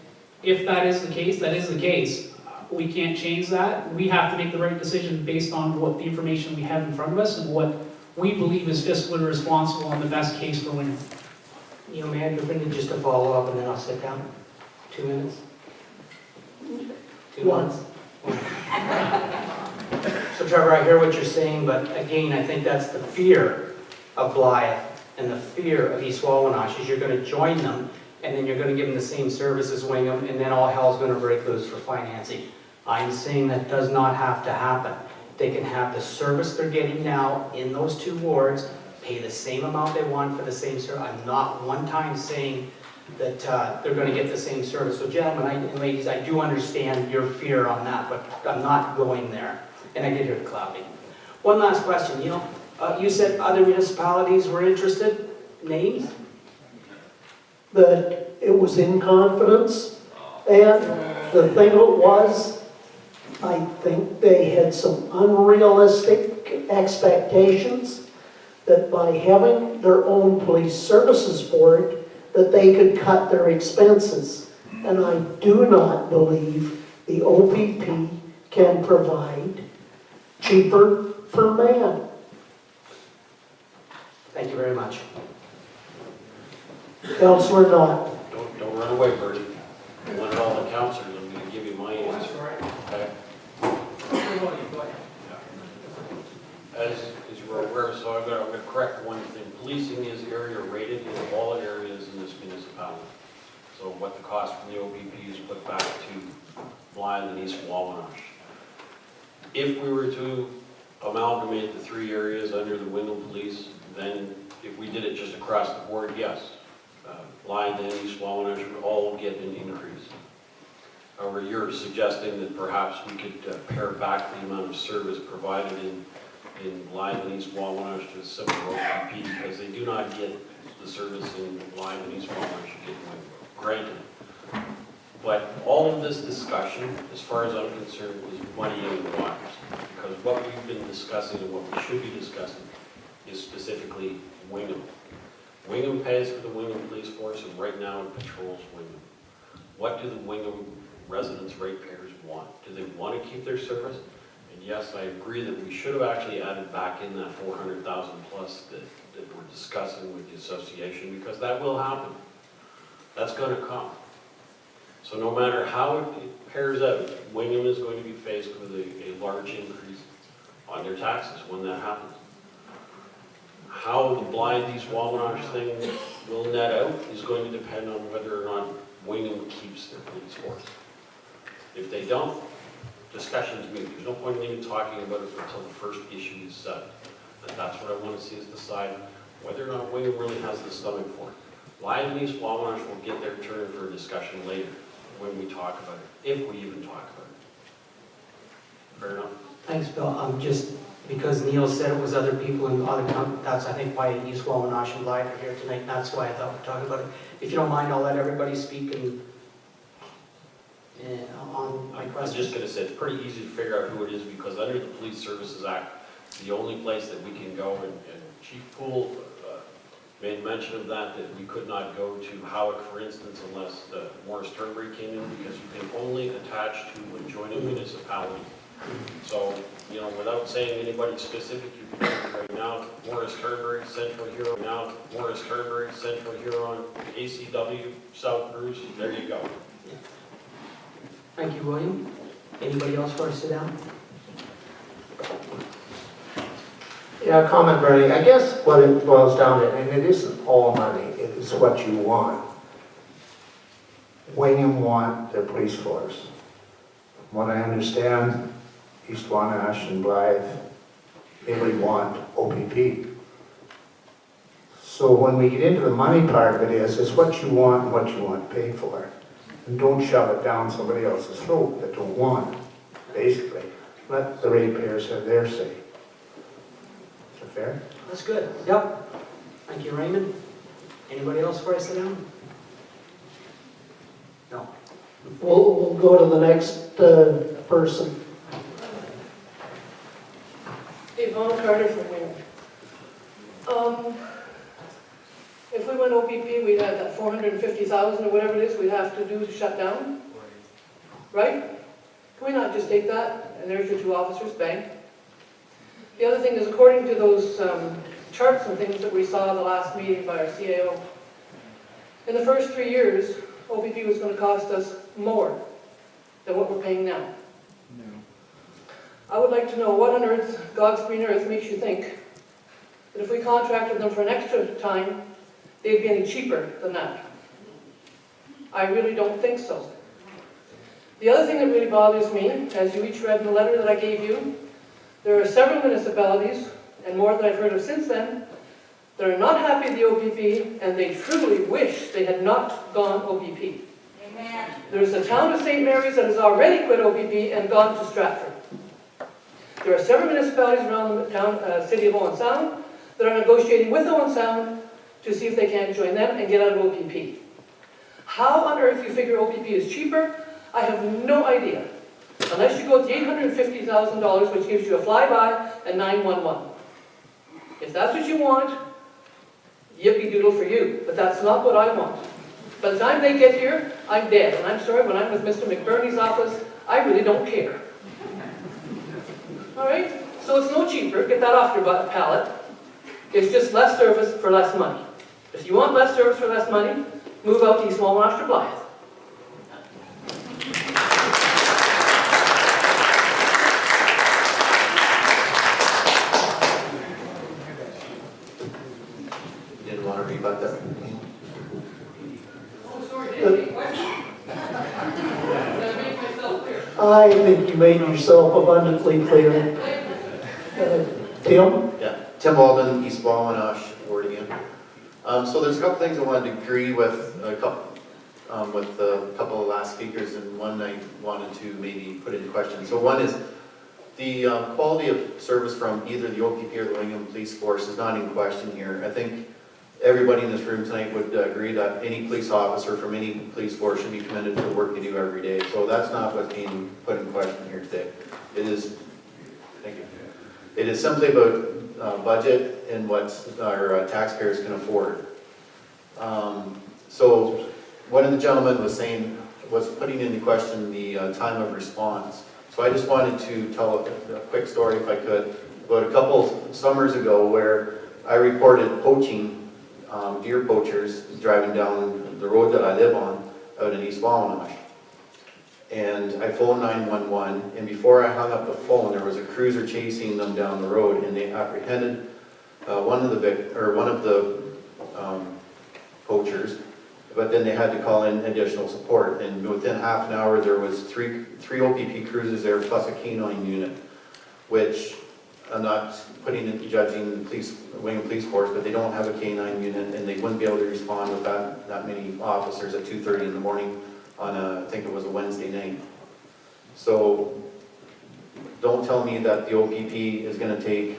if that is the case, that is the case. We can't change that. We have to make the right decision based on what the information we have in front of us and what we believe is fiscally responsible and the best case for Wingham. You know, Manager Brendan, just to follow up and then I'll sit down. 2 minutes? 2 One. minutes? So Trevor, I hear what you're saying, but again, I think that's the fear of Blythe and the fear of East Wawanash is you're going to join them and then you're going to give them the same service as Wingham and then all hell's going to break loose for financing. I'm saying that does not have to happen. They can have the service they're getting now in those 2 wards, pay the same amount they want for the same service. I'm not one time saying that they're going to get the same service. So gentlemen and ladies, I do understand your fear on that, but I'm not going there. And I did hear the clouding. One last question, Neil. You said other municipalities were interested. Names? That it was in confidence, and the thing was, I think they had some unrealistic expectations that by having their own police services board, that they could cut their expenses. And I do not believe the OPP can provide cheaper per man. Thank you very much. Councillor Knott. Don't run away, Bertie. One of all the counselors, I'm gonna give you my answer. Okay? As you are aware, so I'm gonna correct one thing. Policing is area rated in all areas in this municipality. So what the cost from the OPP is put back to Blythe and East Wawanash. If we were to amalgamate the 3 areas under the Wyndham Police, then if we did it just across the board, yes. Blythe and East Wawanash would all get an increase. However, you're suggesting that perhaps we could pare back the amount of service provided in Blythe and East Wawanash to a similar OPP because they do not get the service in Blythe and East Wawanash get granted. But all of this discussion, as far as I'm concerned, is muddying the waters. Because what we've been discussing and what we should be discussing is specifically Wingham. Wingham pays for the Wingham Police Force, and right now it patrols Wingham. What do the Wingham residents, ratepayers want? Do they want to keep their service? And yes, I agree that we should have actually added back in that 400,000 plus that we're discussing with the association, because that will happen. That's going to come. So no matter how it pairs out, Wingham is going to be faced with a large increase on their taxes when that happens. How the Blythe East Wawanash thing will net out is going to depend on whether or not Wingham keeps their police force. If they don't, discussion's moot. There's no point in even talking about it until the first issue is set. And that's what I want to see is decide whether or not Wingham really has the stomach for it. Blythe and East Wawanash will get their turn for a discussion later when we talk about it, if we even talk about it. Fair enough? Thanks, Bill. Just because Neil said it was other people in other companies, that's I think why East Wawanash and Blythe are here tonight. That's why I thought we'd talk about it. If you don't mind, I'll let everybody speak and on my I'm question. just going to say it's pretty easy to figure out who it is because under the Police Services Act, the only place that we can go, and Chief Poole made mention of that we could not go to Howick, for instance, unless Morris Turnberry came in because you can only attach to adjoining municipality. So, you know, without saying anybody specific, you can go right now, Morris Turnberry, Central Huron, now Morris Turnberry, Central Huron, ACW, South Bruce, there you go. Thank you, William. Anybody else want to sit down? Yeah, comment, Bernie. I guess what it boils down to, and it isn't all money, it is what you want. Wingham want their police force. From what I understand, East Wawanash and Blythe really want OPP. So when we get into the money part of it is what you want and what you want to pay for. And don't shove it down somebody else's throat that don't want it, basically. Let the ratepayers have their say. Is that fair? That's good. Yep. Thank you, Raymond. Anybody else before I sit down? No. We'll go to the next person. Yvonne Carter from Wingham. If we went OPP, we'd have that 450,000 or whatever it is we'd have to do to shut down. right? Can we not just take that, and there's your 2 officers, bang? The other thing is, according to those charts and things that we saw at the last meeting by our CAO, in the first 3 years, OPP was going to cost us more than what we're paying now. I would like to know what on earth, God's green earth, makes you think that if we contracted them for an extra time, they'd be any cheaper than that. I really don't think so. The other thing that really bothers me, as you each read in the letter that I gave you, there are several municipalities, and more that I've heard of since then, that are not happy with the OPP, and they truly wish they had not gone OPP. Amen. There's the town of St. Mary's that has already quit OPP and gone to Stratford. There are several municipalities around the town, city of Owen Sound that are negotiating with Owen Sound to see if they can join them and get out of OPP. How on earth you figure OPP is cheaper, I have no idea. Unless you go with the $850,000, which gives you a flyby and 911. If that's what you want, yippee-doodle for you, but that's not what I want. By the time they get here, I'm dead. And I'm sorry, when I'm with Mr. McBurney's office, I really don't care. All right? So it's no cheaper. Get that off your palate. It's just less service for less money. If you want less service for less money, move out to East Wallinash to Blythe. Didn't want to rebut that. Oh, sorry, didn't make questions. Did I make myself clear? I think you made yourself abundantly clear. Tim? Yeah, Tim Walden, East Wallinash, Ward again. So there's a couple things I wanted to agree with a couple of the last speakers, and one I wanted to maybe put into question. So one is the quality of service from either the OPP or the Wingham Police Force is not in question here. I think everybody in this room tonight would agree that any police officer from any police force should be commended for the work they do every day. So that's not what's being put in question here today. It is, thank you. It is simply about budget and what our taxpayers can afford. So one of the gentlemen was saying, was putting into question the time of response. So I just wanted to tell a quick story, if I could, about a couple summers ago where I reported poaching, deer poachers driving down the road that I live on out in East Wallinash. And I phoned 911, and before I hung up the phone, there was a cruiser chasing them down the road, and they apprehended one of the poachers, but then they had to call in additional support. And within half an hour, there was three OPP cruisers there, plus a canine unit, which I'm not judging the Wingham Police Force, but they don't have a canine unit, and they wouldn't be able to respond with that many officers at 2:30 in the morning on I think it was a Wednesday night. So don't tell me that the OPP is going to take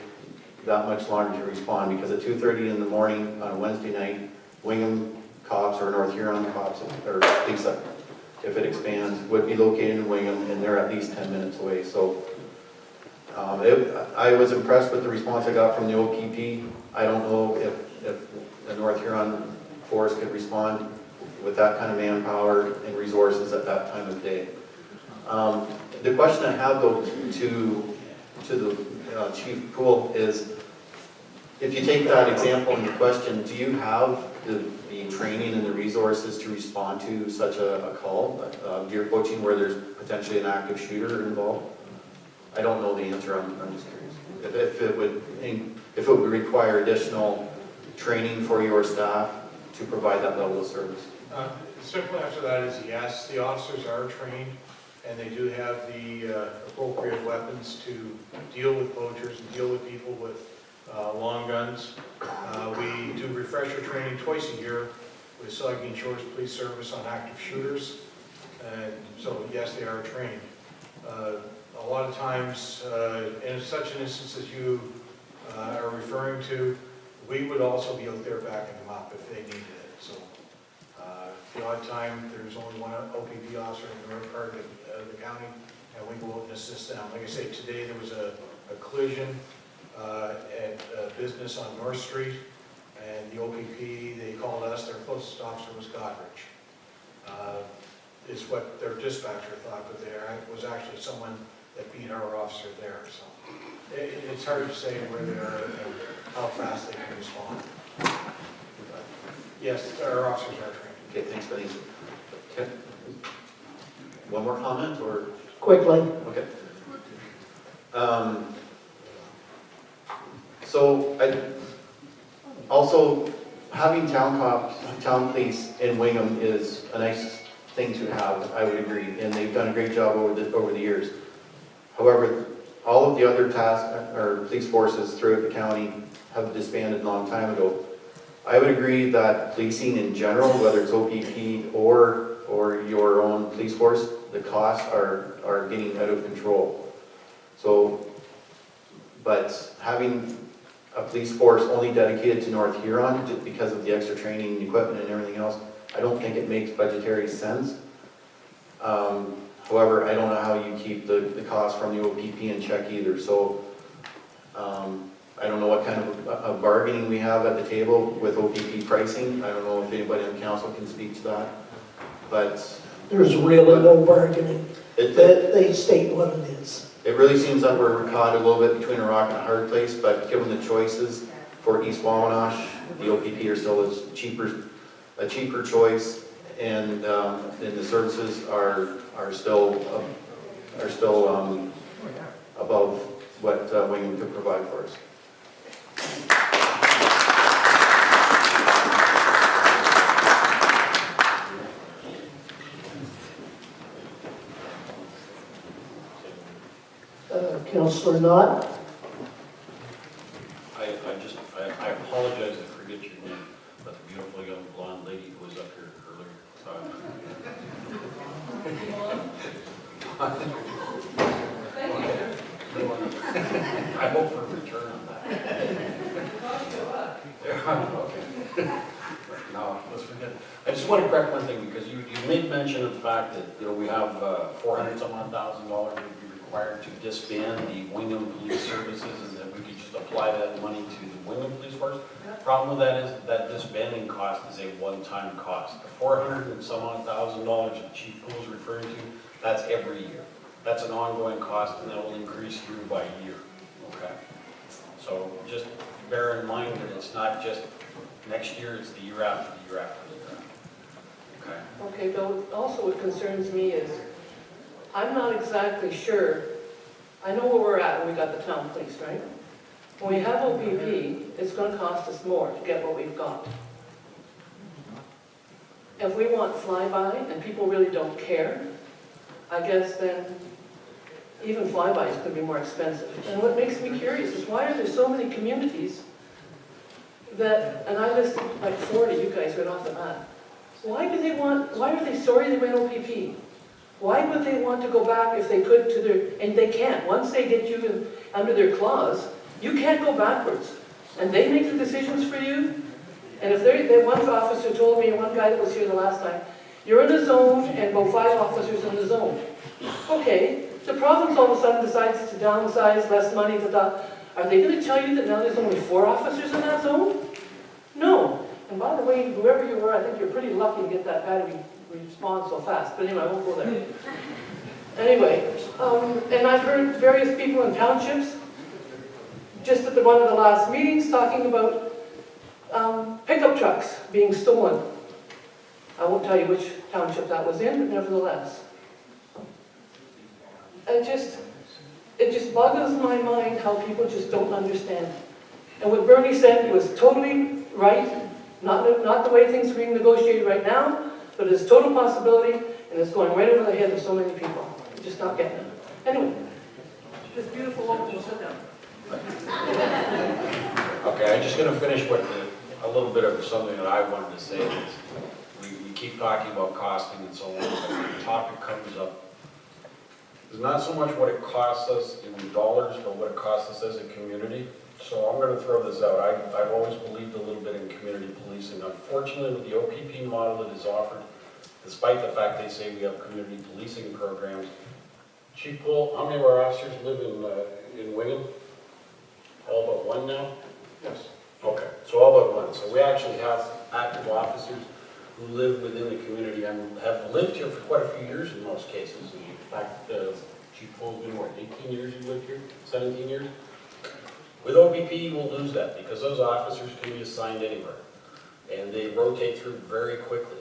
that much longer to respond, because at 2:30 in the morning on a Wednesday night, Wingham cops or North Huron cops, or police, if it expands, would be located in Wingham, and they're at least 10 minutes away. So I was impressed with the response I got from the OPP. I don't know if the North Huron force could respond with that kind of manpower and resources at that time of day. The question I have though to the Chief Poole is, if you take that example in your question, do you have the training and the resources to respond to such a call, deer poaching, where there's potentially an active shooter involved? I don't know the answer, I'm just curious. If it would require additional training for your staff to provide that level of service. The simple answer to that is yes. The officers are trained, and they do have the appropriate weapons to deal with poachers and deal with people with long guns. We do refresher training twice a year with Saugeen Shores Police Service on active shooters, and so yes, they are trained. A lot of times, in such an instance as you are referring to, we would also be out there backing them up if they needed it. So the odd time there's only one OPP officer in the north part of the county, and we go out and assist them. Like I say, today there was a collision at a business on North Street, and the OPP, they called us, their closest officer was Godrich. is what their dispatcher thought, but it was actually someone that beat our officer there, so. It's hard to say where they are and how fast they can respond. But yes, our officers are trained. Okay, thanks, Denise. Okay. One more comment, or? Quickly. Okay. So also having town police in Wingham is a nice thing to have, I would agree, and they've done a great job over the years. However, all of the other police forces throughout the county have disbanded a long time ago. I would agree that policing in general, whether it's OPP or your own police force, the costs are getting out of control. So, but having a police force only dedicated to North Huron, just because of the extra training and equipment and everything else, I don't think it makes budgetary sense. However, I don't know how you keep the cost from the OPP in check either, so I don't know what kind of bargaining we have at the table with OPP pricing. I don't know if anybody on council can speak to that, but There's really no bargaining. They state what it is. it really seems that we're caught a little bit between a rock and a hard place, but given the choices for East Wawanosh, the OPP are still a cheaper choice, and the services are still above what Wingham could provide for us. Councillor Knott? I apologize, I forget your name, but the beautiful young blonde lady who was up here earlier. I hope for a return on that. No, let's forget it. I just want to correct one thing, because you made mention of the fact that, we have $400,000 would be required to disband the Wingham Police Services, and that we could just apply that money to the Wingham Police Force. Problem with that is that disbanding cost is a one-time cost. The $400,000 that Chief Poole is referring to, that's every year. That's an ongoing cost, and that will increase year by year. Okay? So just bear in mind that it's not just next year, it's the year after, the year after, the year after. Okay? Okay, Bill, also what concerns me is, I'm not exactly sure, I know where we're at when we got the town police, right? When we have OPP, it's gonna cost us more to get what we've got. If we want flyby and people really don't care, I guess then even flybys could be more expensive. And what makes me curious is, why are there so many communities that, and I listed like 40, you guys right off the bat. Why are they sorry they went OPP? Why would they want to go back if they could to their, and they can't. Once they get you under their claws, you can't go backwards. And they make the decisions for you. And if one officer told me, and one guy that was here the last time, you're in a zone and about 5 officers in the zone. Okay, the province all of a sudden decides to downsize, less money, are they going to tell you that now there's only 4 officers in that zone? No. And by the way, whoever you were, I think you're pretty lucky to get that guy to respond so fast. But anyway, I won't go there. Anyway, and I've heard various people in townships, just at one of the last meetings, talking about pickup trucks being stolen. I won't tell you which township that was in, but nevertheless. It just boggles my mind how people just don't understand. And what Bernie said was totally right, not the way things are being negotiated right now, but it's a total possibility, and it's going right over the head of so many people. They're just not getting it. Anyway, this beautiful woman will sit down. Okay, I'm just going to finish with a little bit of something that I wanted to say. We keep talking about costing and so on, but the topic comes up. It's not so much what it costs us in dollars, but what it costs us as a community. So I'm going to throw this out. I've always believed a little bit in community policing. Unfortunately, with the OPP model that is offered, despite the fact they say we have community policing programs, Chief Poole, how many of our officers live in Wingham? All but one now? Yes. Okay, so all but one. So we actually have active officers. who live within the community and have lived here for quite a few years in most cases. In fact, Chief Pole's been, what, 18 years you lived here? 17 years? With OPP, you will lose that because those officers can be assigned anywhere. And they rotate through very quickly.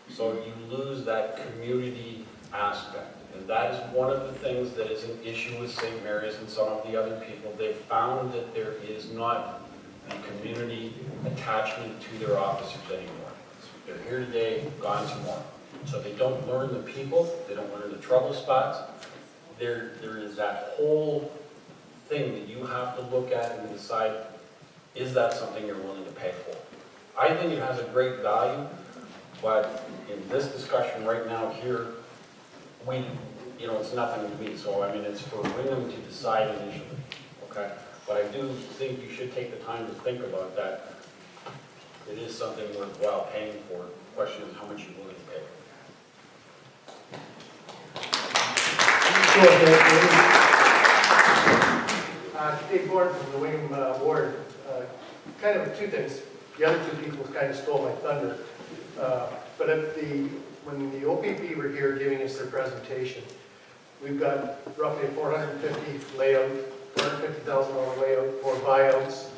So you lose that community aspect. And that is one of the things that is an issue with St. Mary's and some of the other people. They've found that there is not a community attachment to their officers anymore. They're here today, gone tomorrow. So they don't learn the people, they don't learn the trouble spots. There is that whole thing that you have to look at and decide, is that something you're willing to pay for? I think it has a great value, but in this discussion right now here, it's nothing to me. So, I mean, it's for Wingham to decide initially, okay? But I do think you should take the time to think about that. It is something worthwhile paying for. The question is how much you're willing to pay. Go ahead, Dave Gordon from the Wingham Ward. Kind of two things. The other two people kind of stole my thunder. But when the OPP were here giving us their presentation, we've got roughly a $450,000 layout, $450,000 layout for buyouts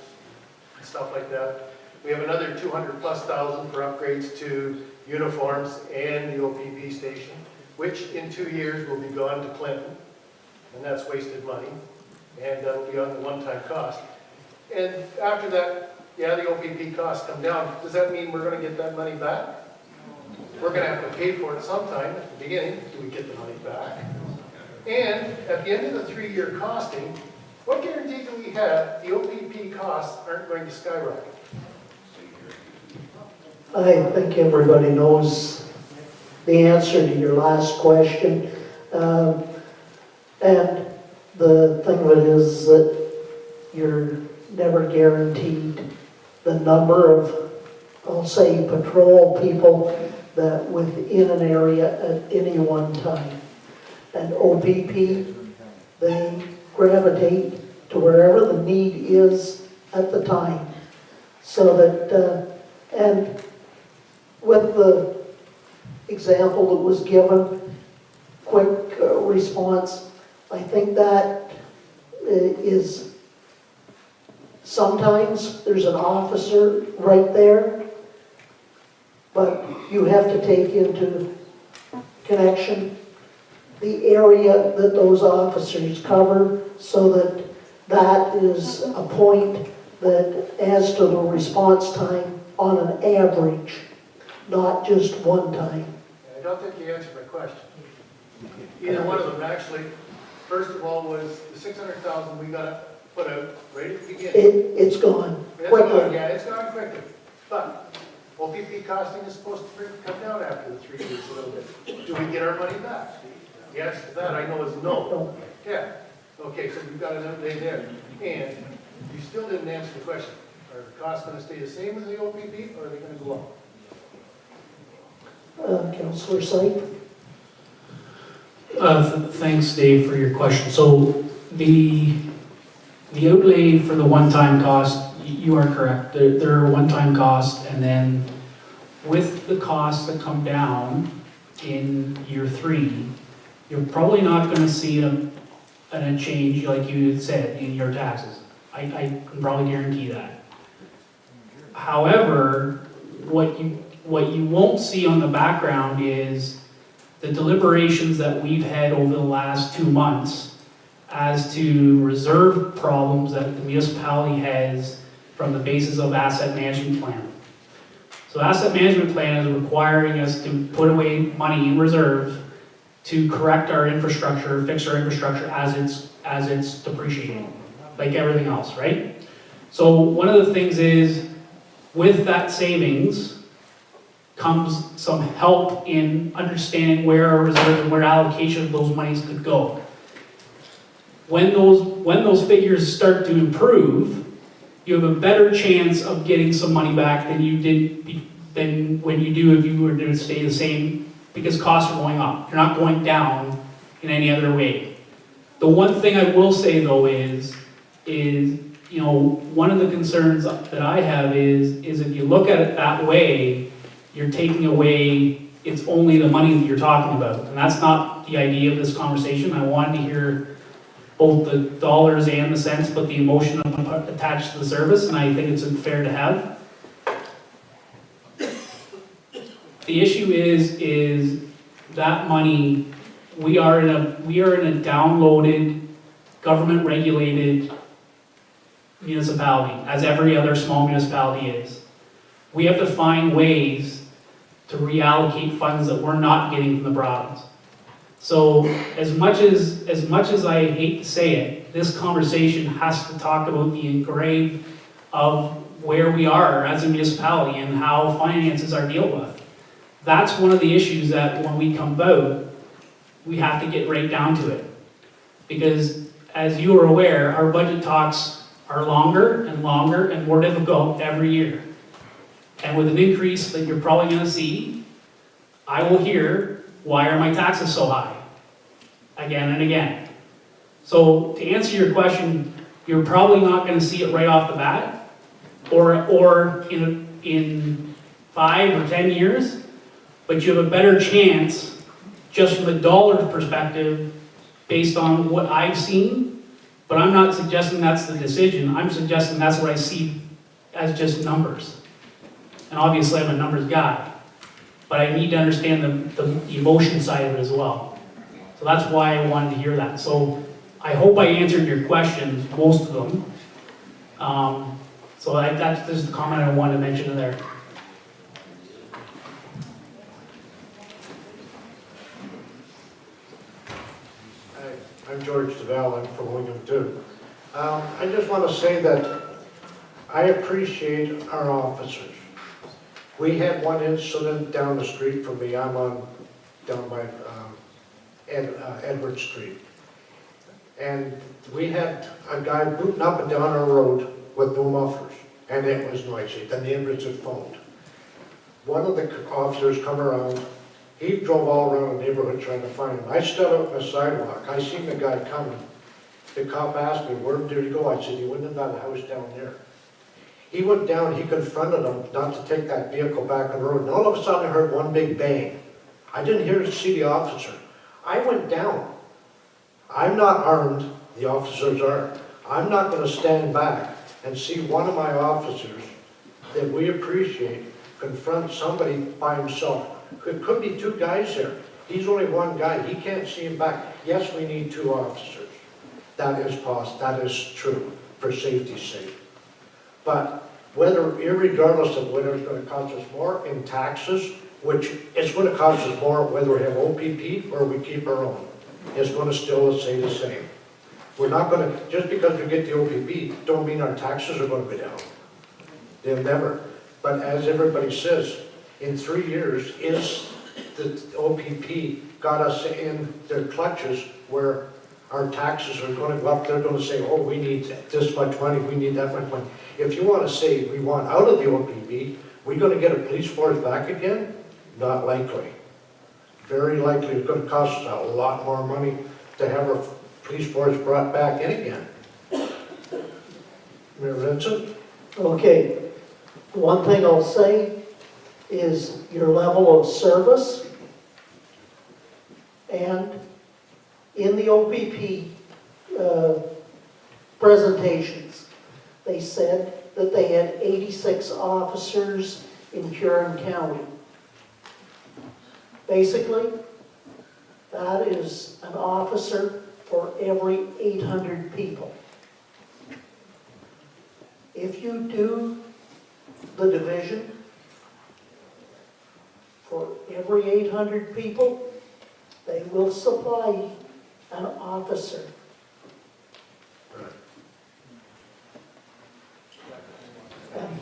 and stuff like that. We have another $200,000+ for upgrades to uniforms and the OPP station, which in 2 years will be gone to Clinton, and that's wasted money, and that'll be on the one-time cost. And after that, yeah, the OPP costs come down. Does that mean we're going to get that money back? We're going to have to pay for it sometime at the beginning. Do we get the money back? And at the end of the 3-year costing, what guarantee do we have the OPP costs aren't going to skyrocket? I think everybody knows the answer to your last question. And the thing of it is that you're never guaranteed the number of, I'll say, patrol people that within an area at any one time. And OPP, they gravitate to wherever the need is at the time. So that, and with the example that was given, quick response, I think that is, sometimes there's an officer right there, but you have to take into connection the area that those officers cover, so that that is a point that adds to the response time on an average, not just one time. I don't think you answered my question. Either one of them actually, first of all, was the $600,000 we got to put out right at the beginning. It's gone It's quickly. gone, yeah, it's gone quickly. But OPP costing is supposed to come down after the 3 years a little bit. Do we get our money back? The answer to that I know is no. Yeah. Okay, so we've got an update there. And you still didn't answer the question. Are the costs going to stay the same as the OPP, or are they going to go up? Councillor Syed? Thanks, Dave, for your question. So the outlay for the one-time cost, you are correct. There are one-time costs, and then with the costs that come down in year 3, you're probably not going to see a change, like you said, in your taxes. I can probably guarantee that. However, what you won't see on the background is the deliberations that we've had over the last 2 months as to reserve problems that the municipality has from the basis of asset management plan. So asset management plan is requiring us to put away money in reserve to correct our infrastructure, fix our infrastructure as it's depreciating, like everything else, right? So one of the things is, with that savings comes some help in understanding where our reserves and where allocation of those monies could go. When those figures start to improve, you have a better chance of getting some money back than when you do if you were to stay the same, because costs are going up. They're not going down in any other way. The one thing I will say though is one of the concerns that I have is if you look at it that way, you're taking away, it's only the money that you're talking about. And that's not the idea of this conversation. I wanted to hear both the dollars and the cents, but the emotion attached to the service, and I think it's fair to have. The issue is that money, we are in a downloaded, government-regulated municipality, as every other small municipality is. We have to find ways to reallocate funds that we're not getting from the province. So as much as I hate to say it, this conversation has to talk about the engrave of where we are as a municipality and how finances are dealt with. That's one of the issues that when we come out, we have to get right down to it. Because as you are aware, our budget talks are longer and longer and more difficult every year. And with an increase that you're probably going to see, I will hear, why are my taxes so high? Again and again. So to answer your question, you're probably not going to see it right off the bat, or in 5 or 10 years, but you have a better chance just from a dollar perspective based on what I've seen. But I'm not suggesting that's the decision. I'm suggesting that's what I see as just numbers. And obviously I'm a numbers guy, but I need to understand the emotion side of it as well. So that's why I wanted to hear that. So I hope I answered your questions, most of them. So that's just the comment I wanted to mention in there. Hi, I'm George DeVal, I'm from Wingham too. I just want to say that I appreciate our officers. We had one incident down the street from me. I'm down by Edward Street. And we had a guy booting up and down our road with no mufflers, and it was noisy. The neighbors had phoned. One of the officers come around. He drove all around the neighborhood trying to find him. I stood up on the sidewalk. I seen the guy coming. The cop asked me, where did he go? I said, he went in that house down there. He went down, he confronted him not to take that vehicle back on the road. And all of a sudden I heard one big bang. I didn't see the officer. I went down. I'm not armed, the officers are. I'm not going to stand back and see one of my officers that we appreciate confront somebody by himself. It could be 2 guys there. He's only one guy. He can't see him back. Yes, we need 2 officers. That is possible. That is true for safety's sake. But irregardless of whether it's going to cost us more in taxes, which it's going to cost us more whether we have OPP or we keep our own, it's going to still stay the same. We're not going to, just because we get the OPP, don't mean our taxes are going to go down. They'll never. But as everybody says, in 3 years, is the OPP got us in their clutches where our taxes are going to go up. They're going to say, oh, we need this much money, we need that much money. If you want to say we want out of the OPP, we're going to get a police force back again? Not likely. Very likely it's going to cost us a lot more money to have our police force brought back in again. Mayor Vincent? Okay, one thing I'll say is your level of service, and in the OPP presentations, they said that they had 86 officers in Huron County. Basically, that is an officer for every 800 people. If you do the division for every 800 people, they will supply an officer. And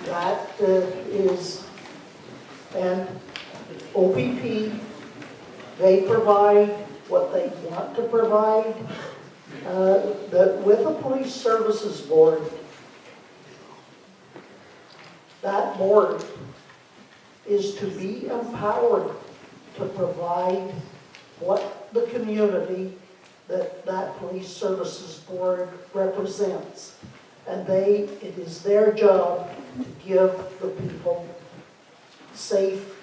that is, and OPP, they provide what they want to provide. That with the Police Services Board, that board is to be empowered to provide what the community that Police Services Board represents. And it is their job to give the people safe,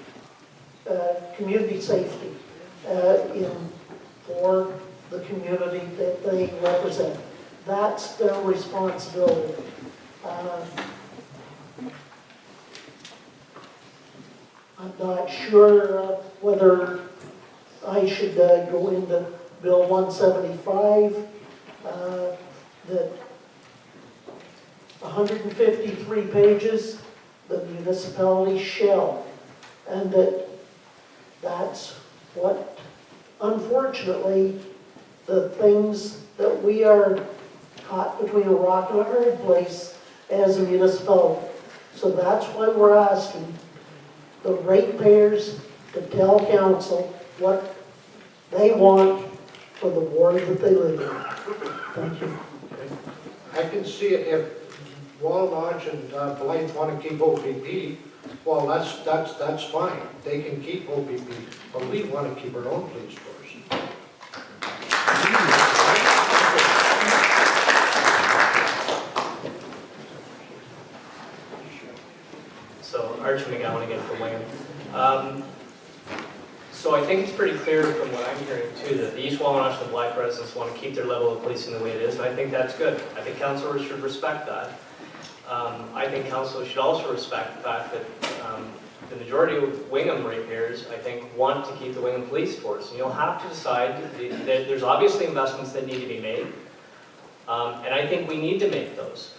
community safety for the community that they represent. That's their responsibility. I'm not sure whether I should go into Bill 175, that 153 pages, the municipality shall, and that's what, unfortunately, the things that we are caught between a rock and a hard place as a municipality. So that's why we're asking the ratepayers to tell council what they want for the ward that they live in. Thank you. I can see it if Wawanach and Blythe want to keep OPP, well, that's fine. They can keep OPP, but we want to keep our own police force. So Archie McGowan again from Wingham. So I think it's pretty clear from what I'm hearing too, that the East Wawanach and Blythe residents want to keep their level of policing the way it is, and I think that's good. I think councilors should respect that. I think council should also respect the fact that the majority of Wingham ratepayers, I think, want to keep the Wingham police force. And you'll have to decide that there's obviously investments that need to be made, and I think we need to make those.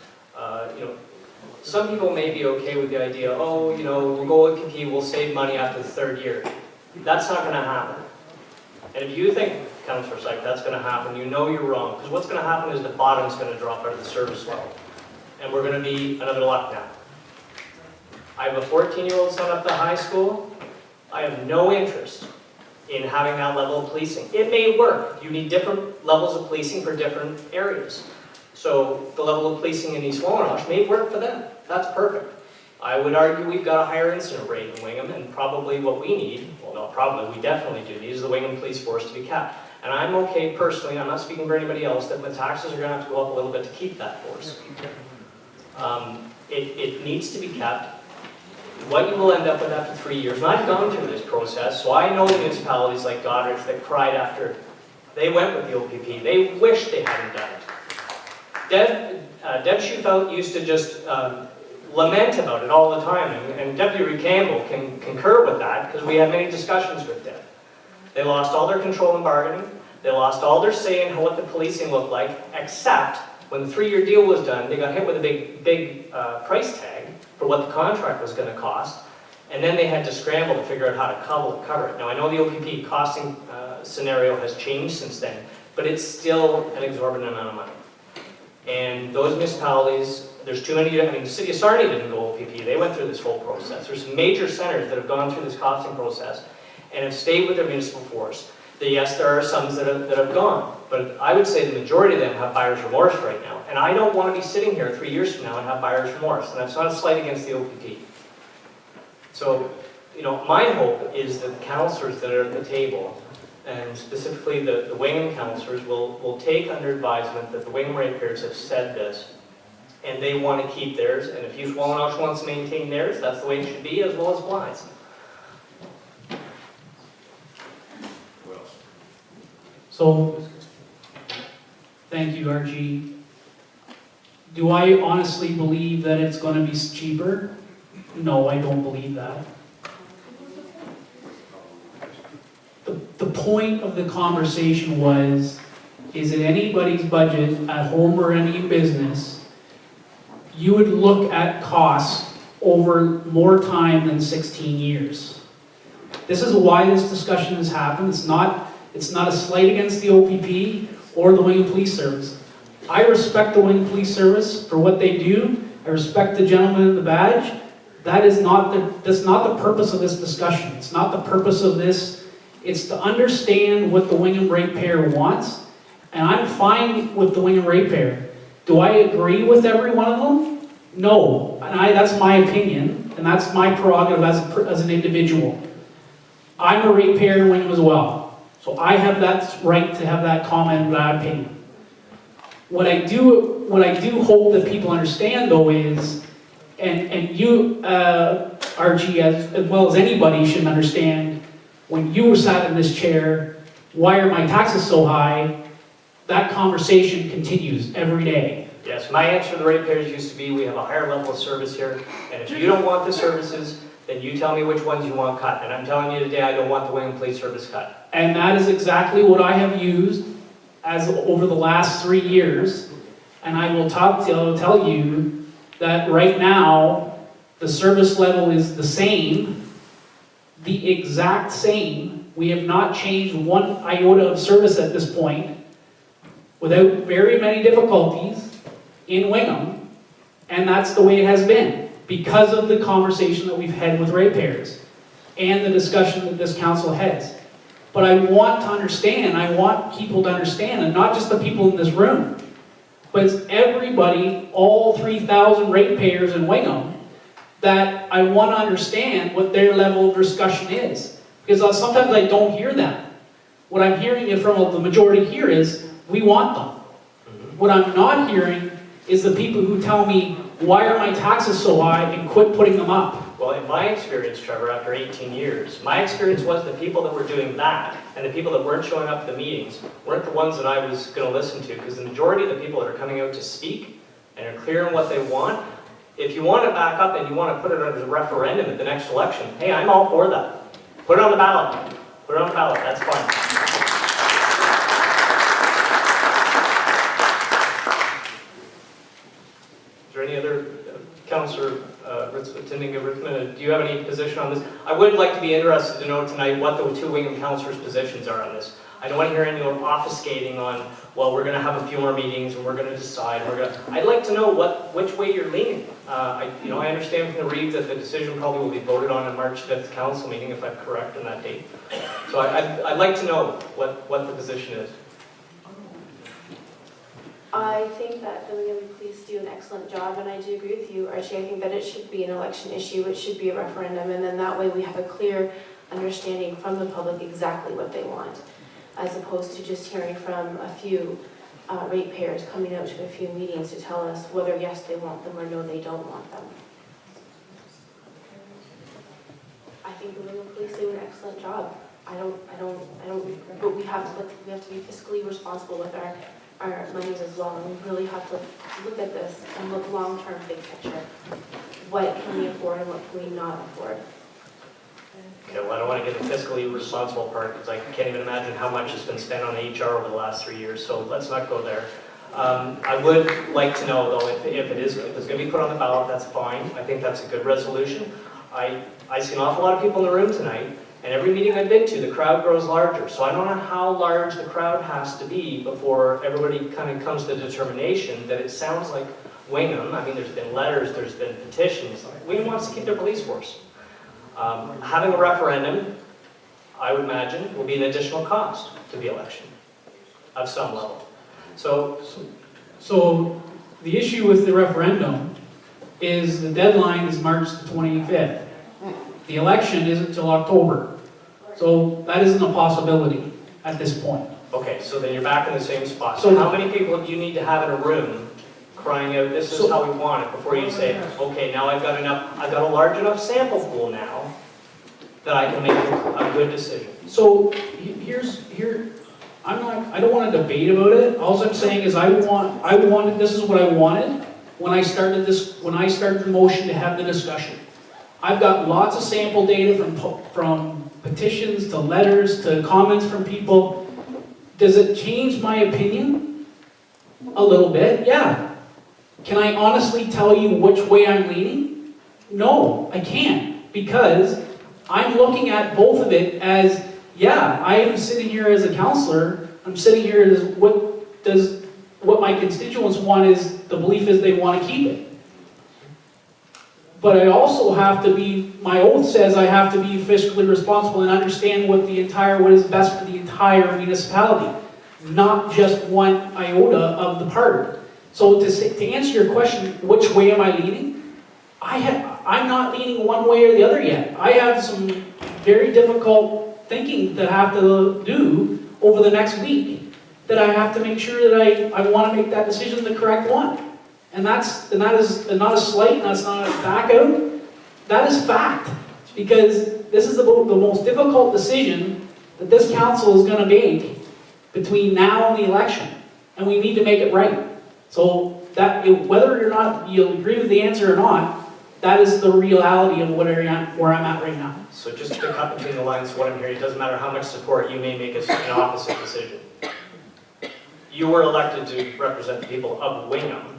Some people may be okay with the idea, oh, we'll go with OPP, we'll save money after the third year. That's not going to happen. And if you think, Councillor Syke, that's going to happen, you know you're wrong. Because what's going to happen is the bottom's going to drop out of the service level. And we're going to be another lockdown. I have a 14-year-old son up to high school. I have no interest in having that level of policing. It may work. You need different levels of policing for different areas. So the level of policing in East Wawanach may work for them. That's perfect. I would argue we've got a higher incident rate in Wingham, and probably what we need, well, not probably, we definitely do need, is the Wingham Police Force to be kept. And I'm okay personally, I'm not speaking for anybody else, that the taxes are going to have to go up a little bit to keep that force. It needs to be kept. What you will end up with after 3 years, and I've gone through this process, so I know municipalities like Goderich that cried after they went with the OPP. They wish they hadn't done it. Deb Schufelt used to just lament about it all the time, and Deputy Campbell can concur with that because we had many discussions with Deb. They lost all their control in bargaining, they lost all their say in what the policing looked like, except when the 3-year deal was done, they got hit with a big price tag for what the contract was going to cost, and then they had to scramble to figure out how to cover it. Now I know the OPP costing scenario has changed since then, but it's still an exorbitant amount of money. And those municipalities, there's too many, the city of Sarnia didn't go OPP, they went through this whole process. There's some major centers that have gone through this costing process and have stayed with their municipal force. Yes, there are some that have gone, but I would say the majority of them have buyer's remorse right now. And I don't want to be sitting here 3 years from now and have buyer's remorse, and that's not a slight against the OPP. So, my hope is that the councillors that are at the table, and specifically the Wingham councillors, will take under advisement that the Wingham ratepayers have said this, and they want to keep theirs, and if East Wawanach wants to maintain theirs, that's the way it should be, as well as Blythe's. So, thank you, Archie. Do I honestly believe that it's going to be cheaper? No, I don't believe that. The point of the conversation is in anybody's budget, at home or any business, you would look at costs over more time than 16 years. This is why this discussion has happened. It's not a slight against the OPP or the Wingham Police Service. I respect the Wingham Police Service for what they do. I respect the gentleman in the badge. That's not the purpose of this discussion. It's not the purpose of this. It's to understand what the Wingham ratepayer wants, and I'm fine with the Wingham ratepayer. Do I agree with every one of them? No, and that's my opinion, and that's my prerogative as an individual. I'm a ratepayer in Wingham as well, so I have that right to have that comment and that opinion. What I do what I do hope that people understand though is, and you, Archie, as well as anybody should understand, when you were sat in this chair, why are my taxes so high? That conversation continues every day. Yes, my answer to the ratepayers used to be, we have a higher level of service here, and if you don't want the services, then you tell me which ones you want cut. And I'm telling you today, I don't want the Wingham Police Service cut. And that is exactly what I have used as over the last 3 years. And I will tell you that right now, the service level is the same, the exact same. We have not changed one iota of service at this point, without very many difficulties in Wingham, and that's the way it has been, because of the conversation that we've had with ratepayers and the discussion that this council has. But I want to understand, I want people to understand, and not just the people in this room, but it's everybody, all 3,000 ratepayers in Wingham, that I want to understand what their level of discussion is. Because sometimes I don't hear that. What I'm hearing from the majority here is, we want them. What I'm not hearing is the people who tell me, why are my taxes so high, and quit putting them up. Well, in my experience, Trevor, after 18 years, my experience was the people that were doing that and the people that weren't showing up at the meetings weren't the ones that I was going to listen to, because the majority of the people that are coming out to speak and are clear on what they want, if you want to back up and you want to put it as a referendum at the next election, hey, I'm all for that. Put it on the ballot. Put it on the ballot. That's fine. Is there any other, Councillor Tinninga-Ritzman, do you have any position on this? I would like to be interested to know tonight what the two Wingham councillors' positions are on this. I don't want to hear anyone obfuscating on, well, we're going to have a few more meetings and we're going to decide. I'd like to know which way you're leaning. I understand from the read that the decision probably will be voted on March 5th council meeting, if I'm correct on that date. So I'd like to know what the position is. I think that the Wingham Police do an excellent job, and I do agree with you, Archie. I think that it should be an election issue, it should be a referendum, and then that way we have a clear understanding from the public exactly what they want, as opposed to just hearing from a few ratepayers coming out to a few meetings to tell us whether yes they want them or no they don't want them. I think the Wingham Police do an excellent job. But we have to be fiscally responsible with our monies as well, and we really have to look at this and look long-term, big picture. What can we afford and what can we not afford? Okay, well, I don't want to get the fiscally responsible part, because I can't even imagine how much has been spent on HR over the last 3 years, so let's not go there. I would like to know, though, if it's going to be put on the ballot, that's fine. I think that's a good resolution. I see an awful lot of people in the room tonight, and every meeting I've been to, the crowd grows larger. So I don't know how large the crowd has to be before everybody kind of comes to the determination that it sounds like Wingham, I mean, there's been letters, there's been petitions, Wingham wants to keep their police force. Having a referendum, I would imagine, will be an additional cost to the election of some level. So the issue with the referendum is the deadline is March the 25th. The election isn't until October. So that isn't a possibility at this point. Okay, so then you're back in the same spot. So how many people do you need to have in a room crying out, this is how we want it, before you say, okay, now I've got a large enough sample pool now that I can make a good decision? So I don't want to debate about it. All I'm saying is this is what I wanted when I started the motion to have the discussion. I've got lots of sample data from petitions to letters to comments from people. Does it change my opinion? A little bit, yeah. Can I honestly tell you which way I'm leaning? No, I can't, because I'm looking at both of it as, yeah, I am sitting here as a councillor. I'm sitting here as what my constituents want is, the belief is they want to keep it. But I also have to be, my oath says I have to be fiscally responsible and understand what is best for the entire municipality, not just one iota of the part. So to answer your question, which way am I leaning? I'm not leaning one way or the other yet. I have some very difficult thinking that I have to do over the next week that I have to make sure that I want to make that decision the correct one. And that is not a slight, and that's not a back out. That is fact. Because this is the most difficult decision that this council is going to make between now and the election. And we need to make it right. So that, whether or not you'll agree with the answer or not, that is the reality of where I'm at right now. So just to cut between the lines, what I'm hearing, it doesn't matter how much support you may make an opposite decision. You were elected to represent the people of Wingham.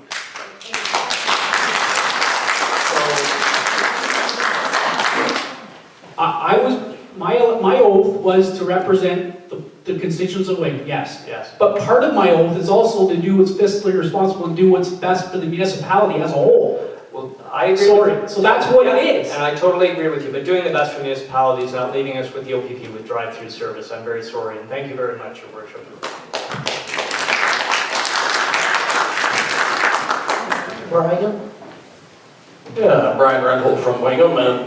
My oath was to represent the constituents of Wingham, yes. Yes. But part of my oath is also to do what's fiscally responsible and do what's best for the municipality as a whole. Well, I agree Sorry, with you. so that's what Yeah, it is. And I totally agree with you, but doing the best for municipalities, not leaving us with the OPP with drive-through service, I'm very sorry, and thank you very much, Your Worship. Brian? Yeah, Brian Rendell from Wingham, and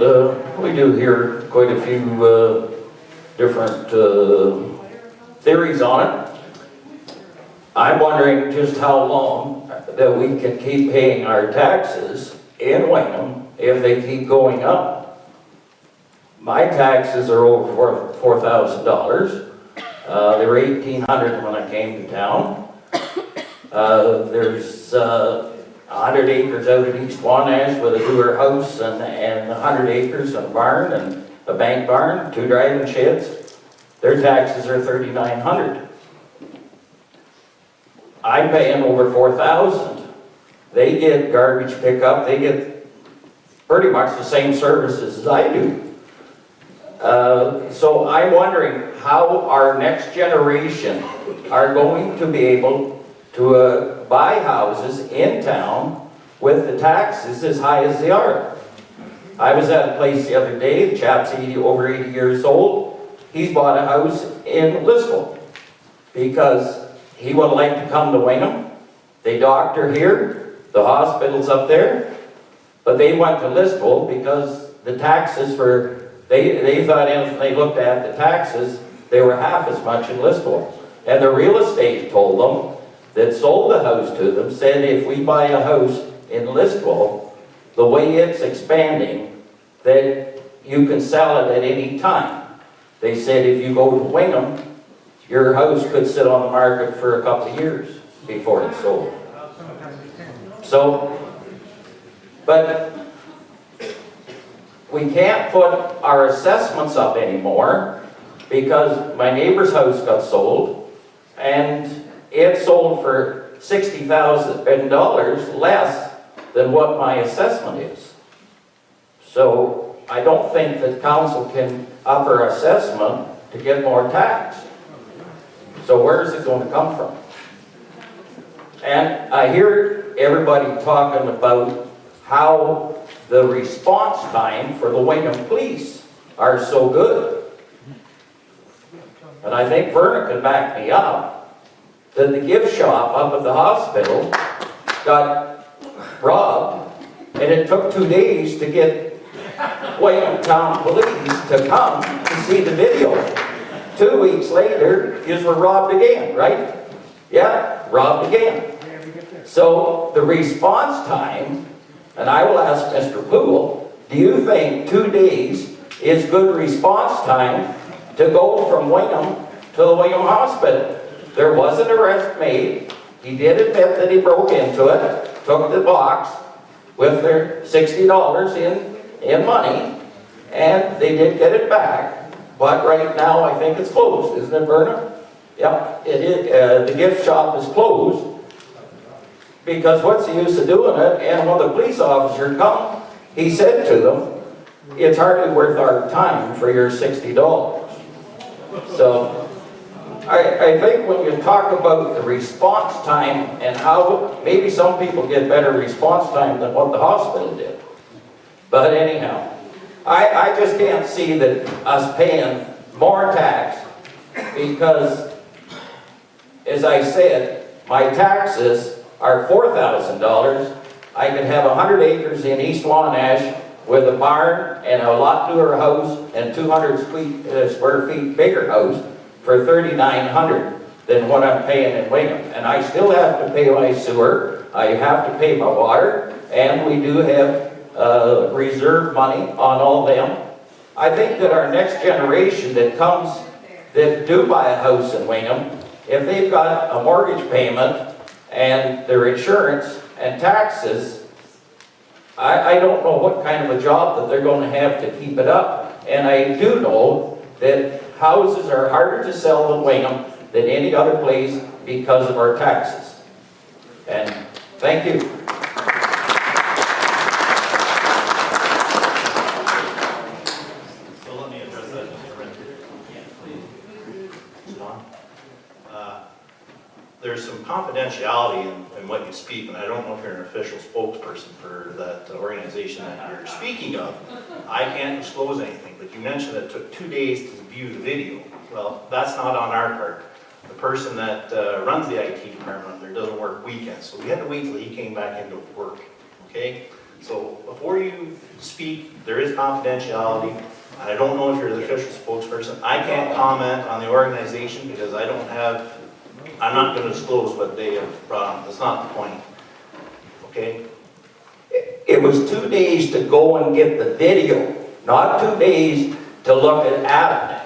we do hear quite a few different theories on it. I'm wondering just how long that we can keep paying our taxes in Wingham if they keep going up. My taxes are over $4,000. They were $1,800 when I came to town. There's 100 acres out at East Wanash with a doer house and 100 acres and a barn and a bank barn, 2 driving sheds. Their taxes are $3,900. I'm paying over $4,000. They get garbage pickup, they get pretty much the same services as I do. So I'm wondering how our next generation are going to be able to buy houses in town with the taxes as high as they are. I was at a place the other day, the chap's over 80 years old. He's bought a house in Lisbon because he would like to come to Wingham. They doctor here, the hospital's up there, but they went to Lisbon because the taxes were, they thought if they looked at the taxes, they were half as much in Lisbon. And the real estate told them, that sold the house to them, said if we buy a house in Lisbon, the way it's expanding, that you can sell it at any time. They said if you go to Wingham, your house could sit on the market for a couple of years before it's sold. So, but we can't put our assessments up anymore because my neighbor's house got sold and it sold for $60,000 less than what my assessment is. So I don't think that council can up our assessment to get more tax. So where is it going to come from? And I hear everybody talking about how the response time for the Wingham police are so good. And I think Verna can back me up. That the gift shop up at the hospital got robbed, and it took 2 days to get Wingham Town Police to come to see the video. 2 weeks later, you were robbed again, right? Yeah, robbed again. So the response time, and I will ask Mr. Poole, do you think 2 days is good response time to go from Wingham to the Wingham Hospital? There was an arrest made. He did admit that he broke into it, took the box with their $60 in money, and they did get it back. But right now, I think it's closed, isn't it, Verna? Yep, it is. The gift shop is closed because what's the use of doing it? And when the police officer come, he said to them, "It's hardly worth our time for your $60." So. I think when you talk about the response time and how maybe some people get better response time than what the hospital did. But anyhow, I just can't see that us paying more tax because, as I said, my taxes are $4,000. I could have 100 acres in East Wanash with a barn and a lot newer house and 200 square feet bigger house for $3,900. than what I'm paying in Wingham. And I still have to pay my sewer, I have to pay my water, and we do have reserve money on all them. I think that our next generation that comes, that do buy a house in Wingham, if they've got a mortgage payment and their insurance and taxes, I don't know what kind of a job that they're going to have to keep it up. And I do know that houses are harder to sell in Wingham than any other place because of our taxes. And thank you. So let me address that, Mr. Renton. John? There's some confidentiality in what you speak, and I don't know if you're an official spokesperson for that organization that you're speaking of. I can't disclose anything, but you mentioned that it took 2 days to view the video. Well, that's not on our part. The person that runs the IT department there doesn't work weekends, so we had to wait till he came back into work, okay? So before you speak, there is confidentiality, and I don't know if you're the official spokesperson. I can't comment on the organization because I don't have, I'm not going to disclose what they have brought on. That's not the point, okay? It was 2 days to go and get the video, not 2 days to look at it.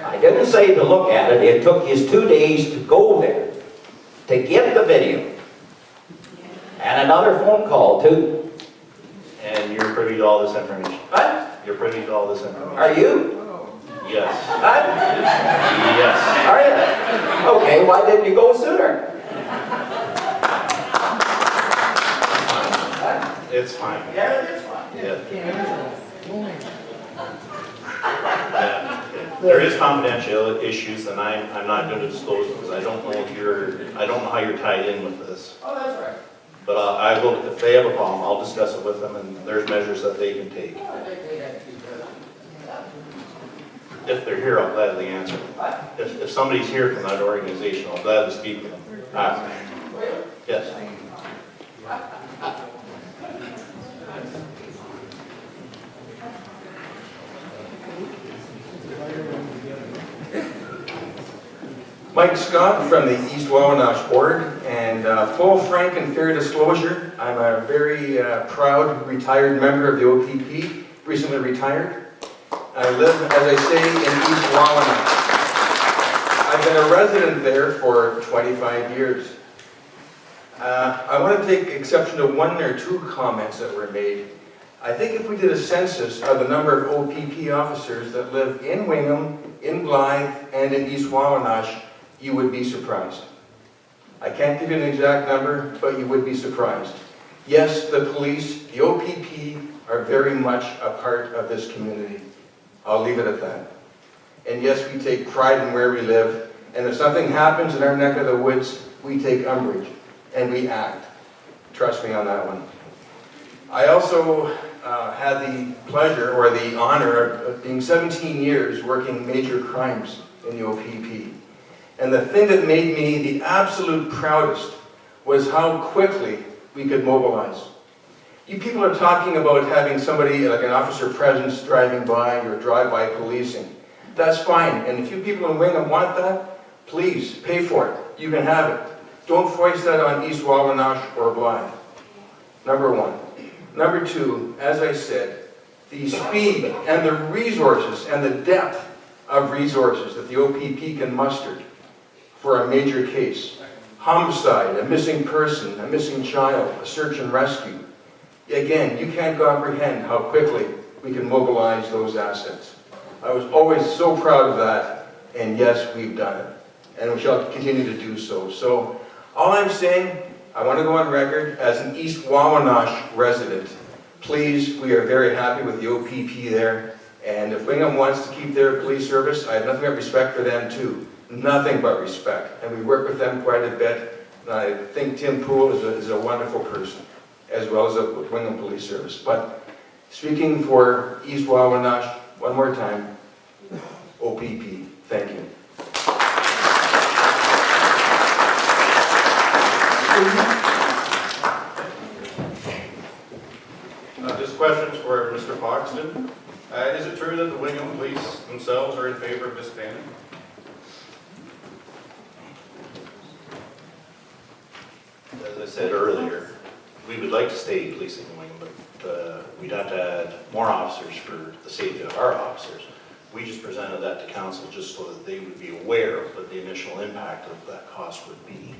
I didn't say to look at it, it took us 2 days to go there, to get the video. And another phone call too. And you're privy to all this information? What? You're privy to all this information? Are you? Yes. What? Yes. Are you? Okay, why didn't you go sooner? It's fine. Yeah, it is fine. Yeah. There is confidential issues, and I'm not going to disclose because I don't know if I don't know how you're tied in with this. Oh, that's right. But I will, if they have a problem, I'll discuss it with them, and there's measures that they can take. If they're here, I'll gladly answer. If somebody's here from that organization, I'll gladly speak with them. Yes. Mike Scott from the East Wawanosh Board, and full, frank, and fair disclosure, I'm a very proud retired member of the OPP, recently retired. I live, as I say, in East Wawanosh. I've been a resident there for 25 years. I want to take exception to 1 or 2 comments that were made. I think if we did a census of the number of OPP officers that live in Wingham, in Blythe, and in East Wawanosh, you would be surprised. I can't give you an exact number, but you would be surprised. Yes, the police, the OPP, are very much a part of this community. I'll leave it at that. And yes, we take pride in where we live, and if something happens in our neck of the woods, we take umbrage, and we act. Trust me on that one. I also had the pleasure, or the honor, of being 17 years working major crimes in the OPP. And the thing that made me the absolute proudest was how quickly we could mobilize. You people are talking about having somebody, like an officer presence, driving by or drive-by policing. That's fine, and if you people in Wingham want that, please, pay for it. You can have it. Don't foist that on East Wawanosh or Blythe. Number 1. Number 2, as I said, the speed and the resources and the depth of resources that the OPP can muster for a major case. Homicide, a missing person, a missing child, a search and rescue. Again, you can't comprehend how quickly we can mobilize those assets. I was always so proud of that, and yes, we've done it. And we shall continue to do so. So, all I'm saying, I want to go on record as an East Wawanosh resident. Please, we are very happy with the OPP there. And if Wingham wants to keep their police service, I have nothing but respect for them too. Nothing but respect. And we work with them quite a bit. And I think Tim Poole is a wonderful person, as well as the Wingham Police Service. But speaking for East Wawanosh, one more time, OPP. Thank you. This question is for Mr. Foxton. Is it true that the Wingham Police themselves are in favor of disbanding? said earlier, we would like to stay policing wing, but we'd have to add more officers for the safety of our officers. We just presented that to council just so that they would be aware of what the initial impact of that cost would be.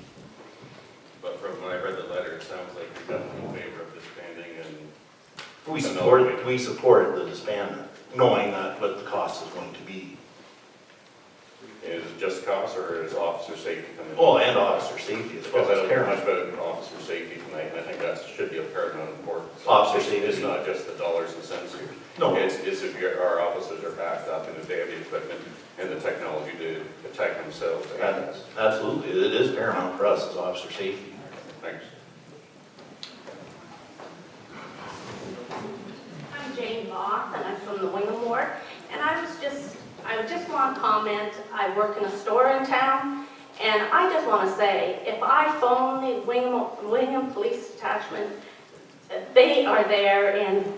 But from when I read the letter, it sounds like you're definitely in favor of disbanding and. We support the disbandment, knowing that what the cost is going to be. Is it just cost or is officer safety coming in? Oh, and officer safety as well. Because I don't hear much about officer safety tonight, and I think that should be of paramount importance. Officer safety. It's not just the dollars and cents here. No. It's if our officers are backed up and if they have the equipment and the technology to protect themselves. Absolutely, it is paramount for us as officer safety. Thanks. I'm Jane Moth, and I'm from the Wingham Ward, and I just want to comment, I work in a store in town, and I just want to say, if I phone the Wingham Police Detachment, they are there in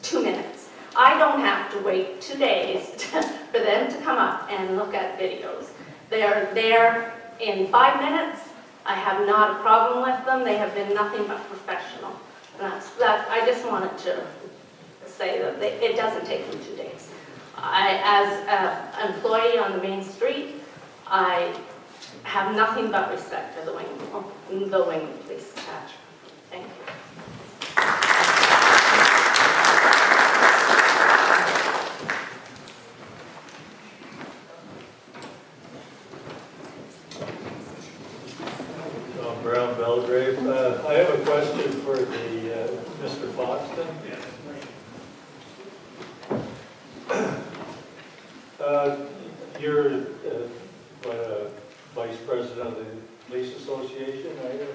2 minutes. I don't have to wait 2 days for them to come up and look at videos. They are there in 5 minutes. I have not a problem with them. They have been nothing but professional. And I just wanted to say that it doesn't take them 2 days. As an employee on the main street, I have nothing but respect for the Wingham Police Detachment. Thank you. Brown Belgrave. I have a question for Mr. Foxton. You're Vice President of the Police Association, are you?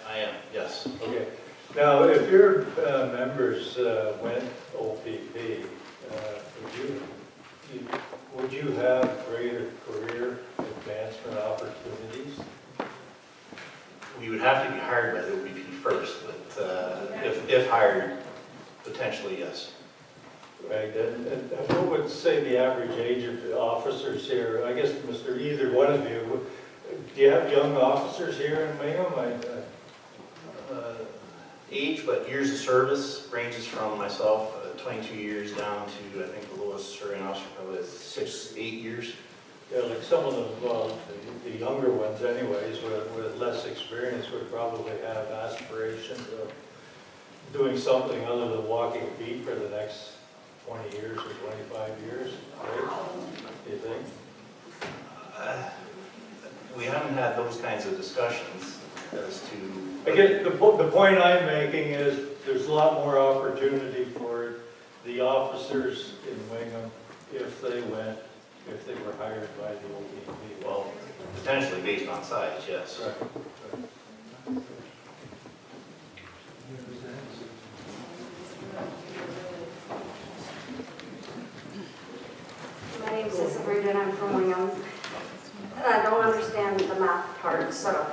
I am, yes. Okay. Now, if your members went OPP, would you have greater career advancement opportunities? We would have to be hired by the OPP first, but if hired, potentially yes. Right, and what would say the average age of the officers here? I guess, either one of you, do you have young officers here in Wingham? Age, but years of service ranges from myself, 22 years down to, I think the lowest serving officer probably is 6, 8 years. Yeah, like some of them, well, the younger ones anyways, with less experience would probably have aspirations of doing something other than walking a beat for the next 20 years or 25 years, right? Do you think? We haven't had those kinds of discussions as to... I guess the point I'm making is there's a lot more opportunity for the officers in Wingham if they were hired by the OPP. Well, potentially based on size, yes. Right. My name's Cissa Breed and I'm from Wingham. And I don't understand the math part, so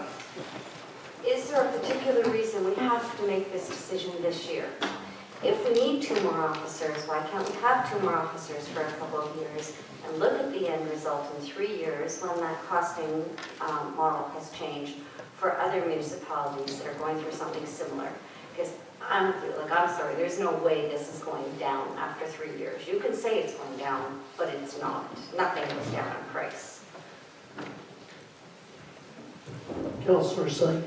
is there a particular reason we have to make this decision this year? If we need 2 more officers, why can't we have 2 more officers for a couple of years and look at the end result in 3 years when that costing model has changed for other municipalities that are going through something similar? Because I'm sorry, there's no way this is going down after 3 years. You can say it's going down, but it's not. Nothing goes down in price. Councillor Syke.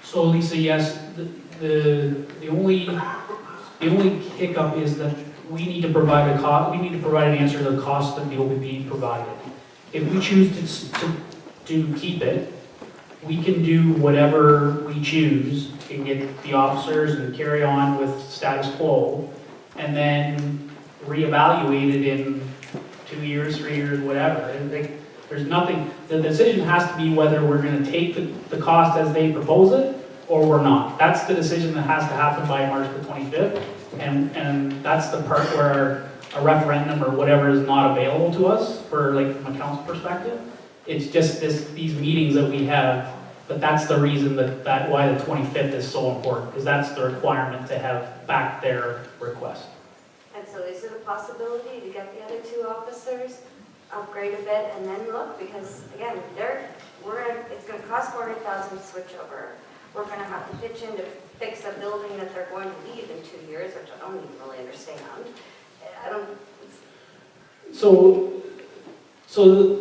So Lisa, yes, the only hiccup is that we need to provide an answer to the cost that the OPP provided. If we choose to keep it, we can do whatever we choose and get the officers and carry on with status quo, and then reevaluate it in 2 years, 3 years, whatever. And there's nothing. The decision has to be whether we're going to take the cost as they propose it or we're not. That's the decision that has to happen by March the 25th, and that's the part where a referendum or whatever is not available to us from a council perspective. It's just these meetings that we have, but that's the reason that why the 25th is so important, because that's the requirement to have back their request. And so is it a possibility to get the other 2 officers, upgrade a bit, and then look? Because again, it's going to cost $400,000 to switch over. we're gonna have to pitch in to fix a building that they're going to leave in 2 years, which I don't even really understand. I don't, So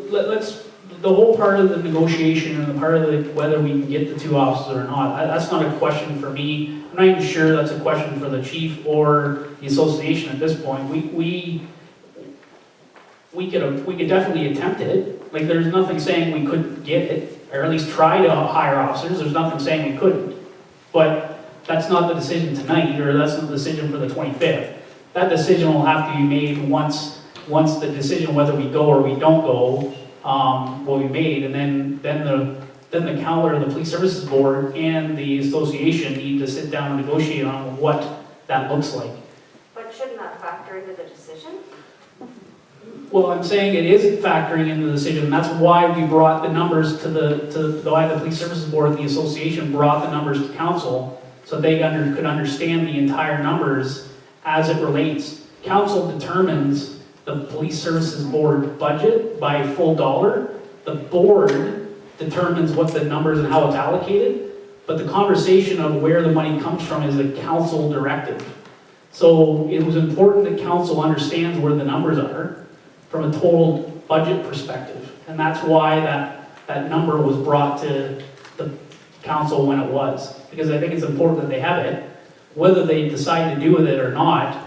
let's, the whole part of the negotiation and the part of the, whether we can get the 2 officers or not, that's not a question for me. I'm not even sure that's a question for the chief or the association at this point. We could definitely attempt it. Like, there's nothing saying we couldn't get it, or at least try to hire officers. There's nothing saying we couldn't. But that's not the decision tonight, or that's not the decision for the 25th. That decision will have to be made once the decision whether we go or we don't go will be made, and then the Calendar of the Police Services Board and the association need to sit down and negotiate on what that looks like. but shouldn't that factor into the decision? Well, I'm saying it is factoring into the decision, and that's why we brought the numbers why the Police Services Board, the association brought the numbers to council, so they could understand the entire numbers as it relates. Council determines the Police Services Board budget by full dollar. The board determines what the numbers and how it's allocated, but the conversation of where the money comes from is a council directive. So it was important that council understands where the numbers are from a total budget perspective. And that's why that number was brought to the council when it was. Because I think it's important that they have it. Whether they decide to do with it or not,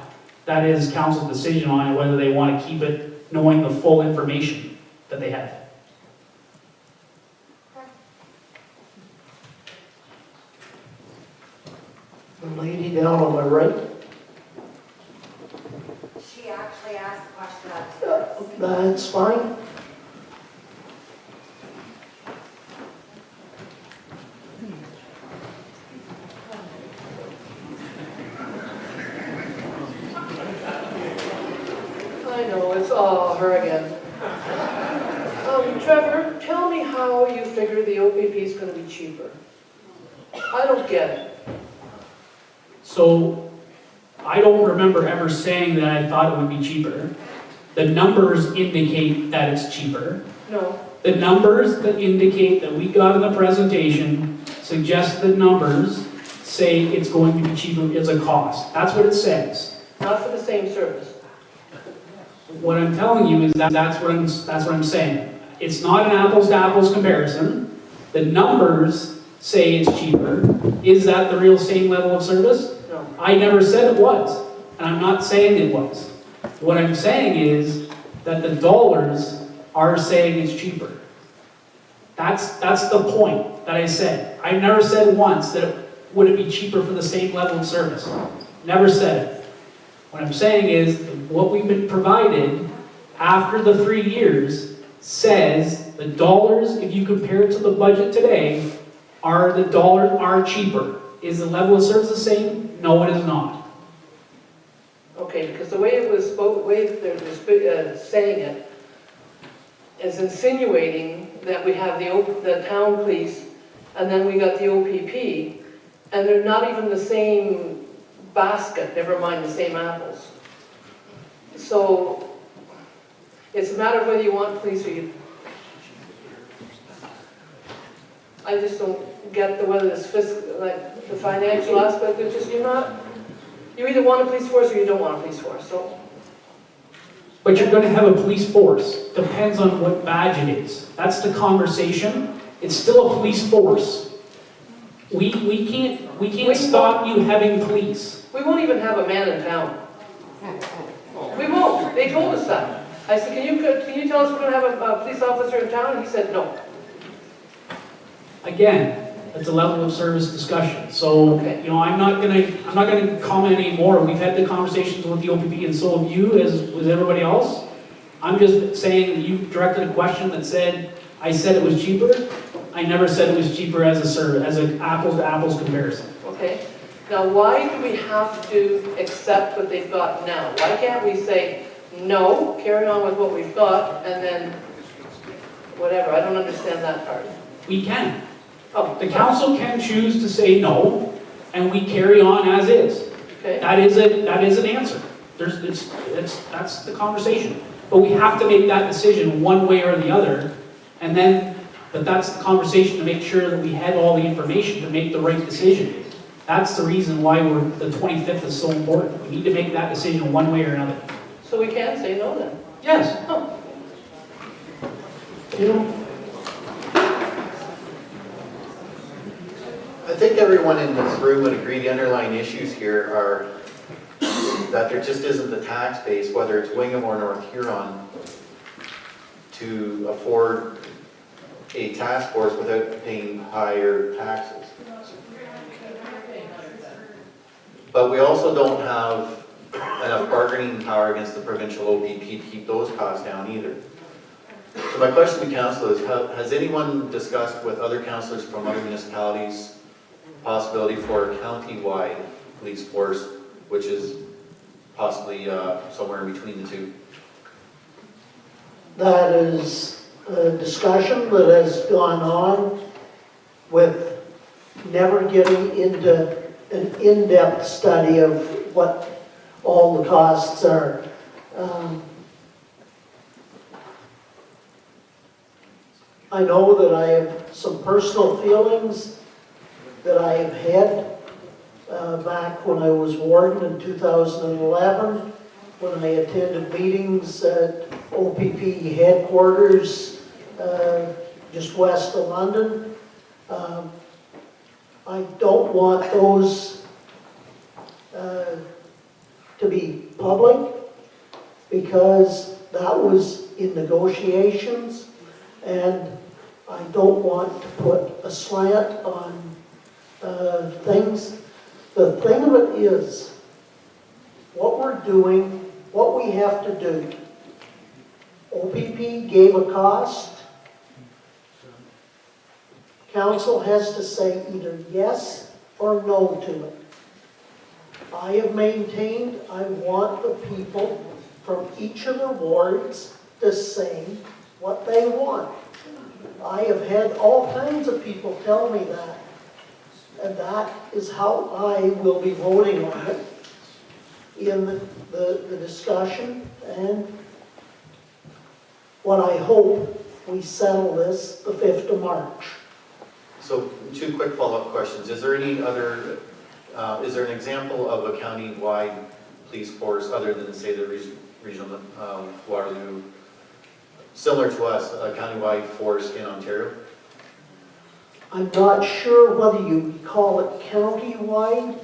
that is council's decision on whether they want to keep it knowing the full information that they have. The lady down on my right, She actually asked the question that's fine. I know, it's all her again. Trevor, tell me how you figure the OPP is gonna be cheaper. I don't get it. So I don't remember ever saying that I thought it would be cheaper. The numbers indicate that it's cheaper. No. The numbers that indicate that we got in the presentation suggest the numbers say it's going to be cheaper as a cost. That's what it says. Not for the same service. What I'm telling you is that's what I'm saying. It's not an apples to apples comparison. The numbers say it's cheaper. Is that the real same level of service? No. I never said it was, and I'm not saying it was. What I'm saying is that the dollars are saying it's cheaper. That's the point that I said. I never said once that would it be cheaper for the same level of service. Never said it. What I'm saying is what we've been provided after the 3 years says the dollars, if you compare it to the budget today, the dollars are cheaper. Is the level of service the same? No, it is not. Okay, because the way it was they're saying it is insinuating that we have the town police and then we got the OPP, and they're not even the same basket, never mind the same apples. So it's a matter of whether you want police or you. I just don't get whether it's fiscal, like the financial aspect. It's just you either want a police force or you don't want a police force. So. But you're going to have a police force. Depends on what badge it is. That's the conversation. It's still a police force. We can't stop you having police. We won't even have a man in town. We won't. They told us that. I said, can you tell us we're going to have a police officer in town? And he said no. Again, it's a level of service discussion. So, you know, I'm not gonna comment anymore. We've had the conversations with the OPP, and so have you, as with everybody else. I'm just saying that you directed a question that said, I said it was cheaper. I never said it was cheaper as a service, as an apples to apples comparison. Okay. Now, why do we have to accept what they've got now? Why can't we say, no, carry on with what we've got, and then whatever? I don't understand that part. We can. Oh, the council can choose to say no, and we carry on as is. Okay. That is an answer. That's the conversation. But we have to make that decision one way or the other, and then But that's the conversation to make sure that we had all the information to make the right decision. That's the reason why the 25th is so important. We need to make that decision one way or another. So we can say no then? Yes. You know, I think everyone in this room would agree the underlying issues here are that there just isn't the tax base, whether it's Wingham or North Huron, to afford a task force without paying higher taxes. But we also don't have enough bargaining power against the provincial OPP to keep those costs down either. So my question to council is, has anyone discussed with other councillors from other municipalities possibility for a county-wide police force, which is possibly somewhere in between the two? that is a discussion that has gone on with never getting into an in-depth study of what all the costs are. I know that I have some personal feelings that I have had back when I was warden in 2011, when I attended meetings at OPP headquarters just west of London. I don't want those to be public, because that was in negotiations, and I don't want to put a slant on things. The thing of it is, what we're doing, what we have to do, OPP gave a cost. Council has to say either yes or no to it. I have maintained I want the people from each of the wards to say what they want. I have had all kinds of people tell me that, and that is how I will be voting on it in the discussion, and what I hope we settle this the 5th of March. So 2 quick follow-up questions. Is there any other, is there an example of a county-wide police force other than, say, the regional Waterloo, similar to us, a county-wide force in Ontario? I'm not sure whether you call it county-wide.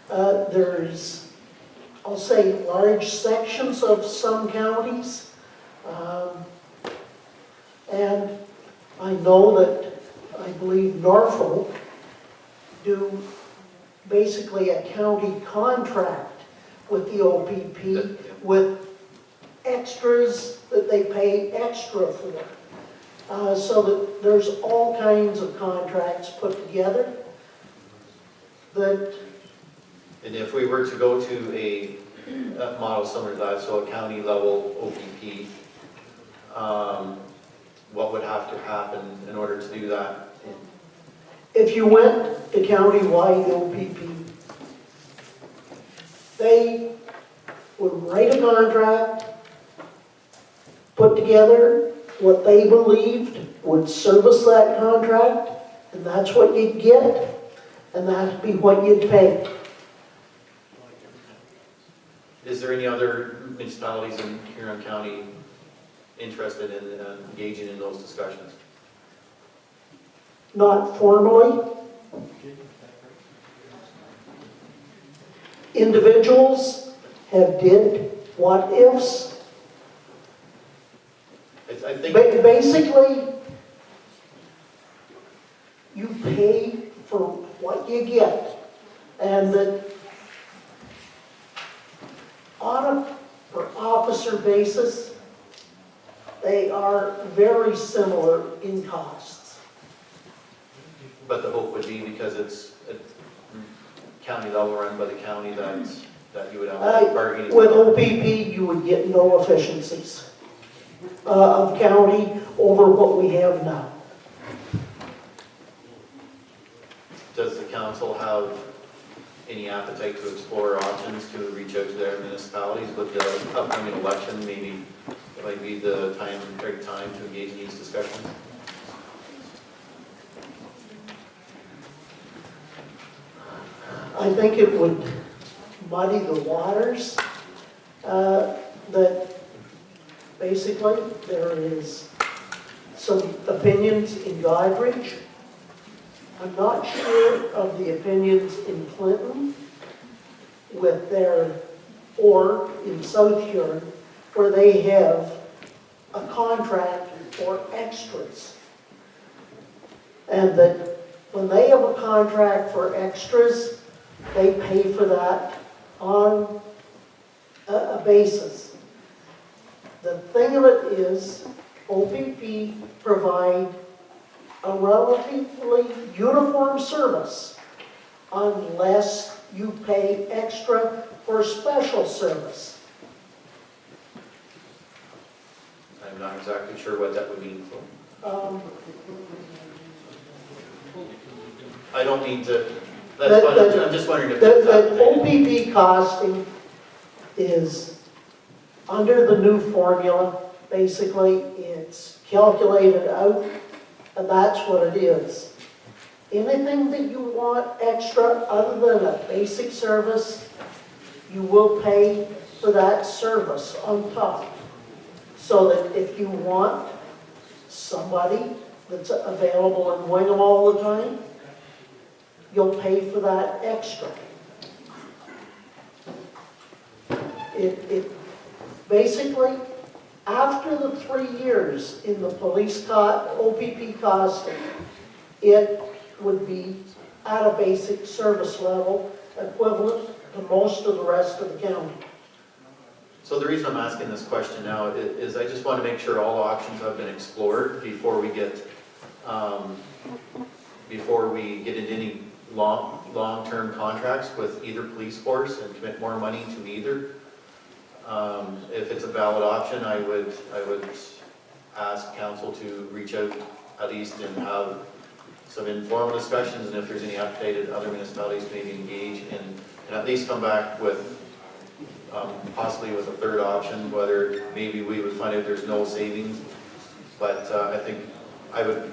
There's, I'll say, large sections of some counties. And I know that, I believe Norfolk do basically a county contract with the OPP with extras that they pay extra for. So that there's all kinds of contracts put together that... And if we were to go to a model similar to that, so a county level OPP, what would have to happen in order to do that? If you went to county-wide OPP, they would write a contract, put together what they believed would service that contract, and that's what you'd get, and that'd be what you'd pay. Is there any other municipalities in Huron County interested in engaging in those discussions? Not formally. Individuals have did what-ifs. I think Basically, you pay for what you get, and that on a per officer basis, they are very similar in costs. But the hope would be, because it's a county level run by the county, that you would have bargaining. With OPP, you would get no efficiencies of county over what we have now. Does the council have any appetite to explore options to reach out to their municipalities with the upcoming election? Maybe it might be the right time to engage in these discussions. I think it would muddy the waters, that basically there is some opinions in Goderich. I'm not sure of the opinions in Clinton with their, or in South Huron, where they have a contract for extras. And that when they have a contract for extras, they pay for that on a basis. The thing of it is, OPP provide a relatively uniform service unless you pay extra for special service. I'm not exactly sure what that would mean. I don't mean to, that's fine, I'm just wondering if that's The OPP costing is under the new formula. Basically, it's calculated out, and that's what it is. Anything that you want extra other than a basic service, you will pay for that service on top. So that if you want somebody that's available in Wingham all the time, you'll pay for that extra. It basically, after the 3 years in the police OPP costing, it would be at a basic service level equivalent to most of the rest of the county. So the reason I'm asking this question now is I just want to make sure all options have been explored before we get into any long-term contracts with either police force and commit more money to either. If it's a valid option, I would ask council to reach out at least and have some informal discussions, and if there's any updated other municipalities maybe engage and at least come back with possibly with a third option, whether maybe we would find out there's no savings. But I think I would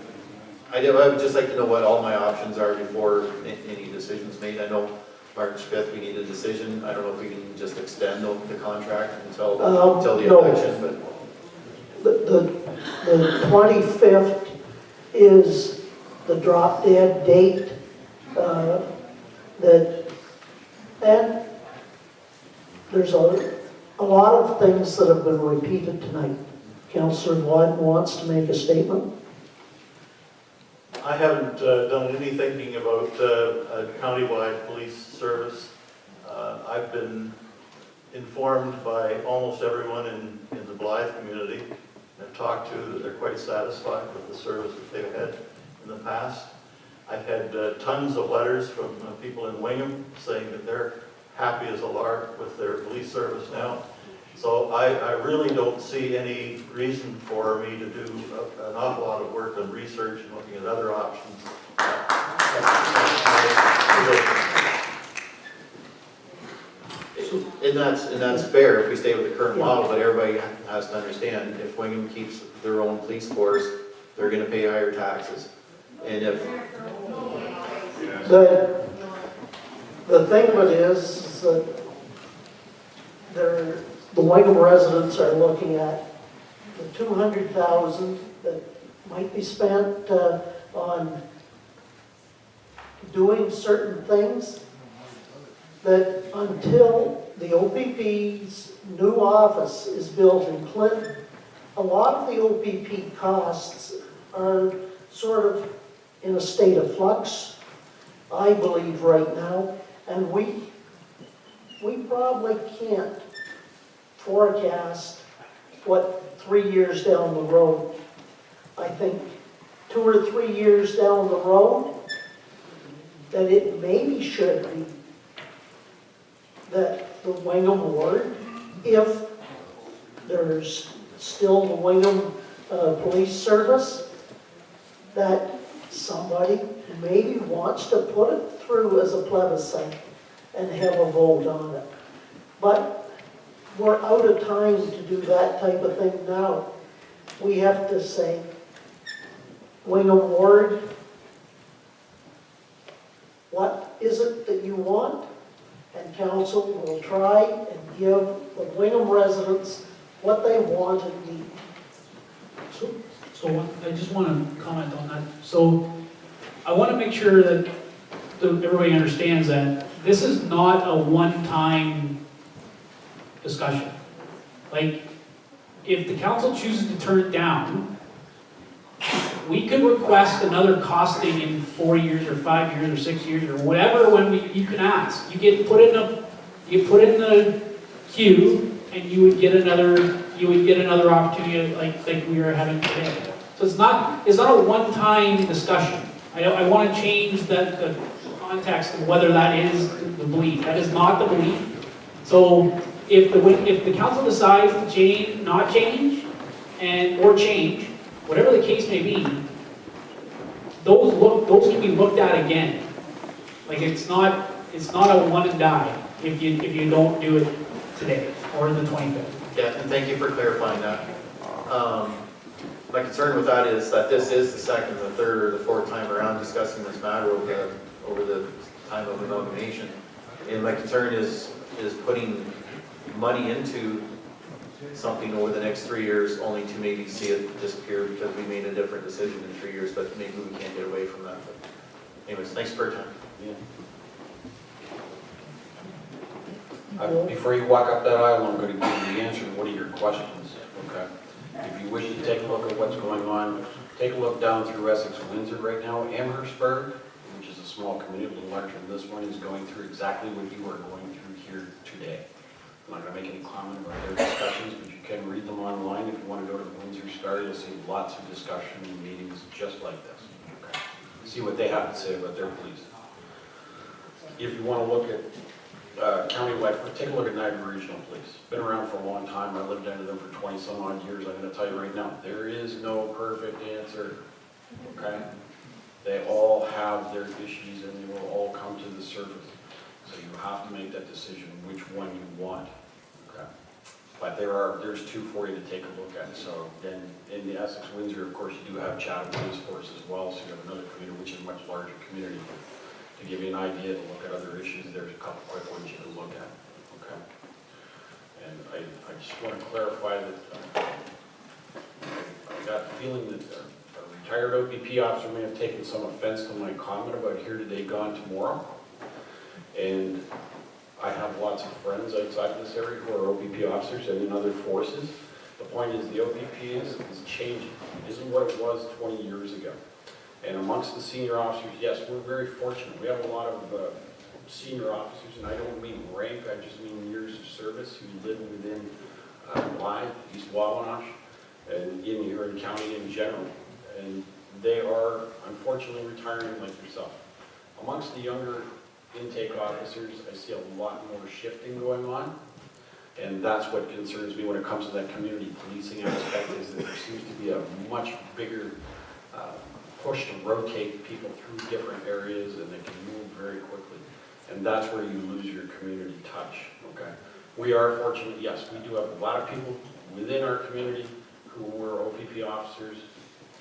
just like to know what all my options are before any decisions made. I know March 5th we need a decision. I don't know if we can just extend the contract until the no. election, but The 25th is the drop dead date. And there's a lot of things that have been repeated tonight. Councillor Vaughn wants to make a statement. I haven't done any thinking about a countywide police service. I've been informed by almost everyone in the Blythe community I've talked to that they're quite satisfied with the service that they've had in the past. I've had tons of letters from people in Wingham saying that they're happy as a lark with their police service now. So I really don't see any reason for me to do an awful lot of work on research and looking at other options. And that's fair if we stay with the current model, but everybody has to understand, if Wingham keeps their own police force, they're gonna pay higher taxes. And if... The thing of it is that the Wingham residents are looking at the $200,000 that might be spent on doing certain things, that until the OPP's new office is built in Clinton, a lot of the OPP costs are sort of in a state of flux, I believe, right now, and we probably can't forecast what 3 years down the road. I think 2 or 3 years down the road, that it maybe should be that the Wingham ward, if there's still the Wingham police service, that somebody maybe wants to put it through as a plebiscite and have a vote on it. But we're out of time to do that type of thing now. We have to say, Wingham ward, what is it that you want? And council will try and give the Wingham residents what they want and need. So I just want to comment on that. So I want to make sure that everybody understands that this is not a one-time discussion. Like, if the council chooses to turn it down, we could request another costing in 4 years or 5 years or 6 years or whatever. You can ask. You get put in the queue, and you would get another opportunity like we are having today. So it's not a one-time discussion. I want to change the context of whether that is the belief. That is not the belief. So if the council decides to not change, or change, whatever the case may be, those can be looked at again. Like it's not a one and die if you don't do it today or the 25th. Yeah, and thank you for clarifying that. My concern with that is that this is the second, the third, or the fourth time around discussing this matter over the time of amalgamation. And my concern is putting money into something over the next 3 years only to maybe see it disappear because we made a different decision in 3 years, but maybe we can't get away from that. But anyways, thanks for your time. Before you walk up that aisle, I'm going to give you the answer to one of your questions, okay? If you wish to take a look at what's going on, take a look down through Essex Windsor right now. Amherstburg, which is a small community, a little larger than this one, is going through exactly what you are going through here today. I'm not going to make any comment about their discussions, but you can read them online. If you want to go to the Windsor Star, you'll see lots of discussion and meetings just like this. Okay? See what they have to say about their police. If you want to look at countywide, take a look at Niagara Regional Police. Been around for a long time. I lived under them for 20 some odd years. I'm going to tell you right now, there is no perfect answer. Okay? They all have their issues and they will all come to the surface. So you have to make that decision which one you want. Okay? But there's two for you to take a look at. So then in the Essex Windsor, of course, you do have Chatham Police Force as well. So you have another community, which is a much larger community. To give you an idea to look at other issues, there's a couple quick ones you can look at. Okay? And I just want to clarify that I got the feeling that a retired OPP officer may have taken some offense to my comment about here today, gone tomorrow. And I have lots of friends outside of this area who are OPP officers and in other forces. The point is the OPP is changing. It isn't what it was 20 years ago. And amongst the senior officers, yes, we're very fortunate. We have a lot of senior officers, and I don't mean rank, I just mean years of service who live within Blythe, East Wawanosh, and in Huron County in general. And they are unfortunately retiring like yourself. Amongst the younger intake officers, I see a lot more shifting going on. And that's what concerns me when it comes to that community policing aspect, is that there seems to be a much bigger push to rotate people through different areas, and they can move very quickly. And that's where you lose your community touch, okay? We are fortunate, yes, we do have a lot of people within our community who were OPP officers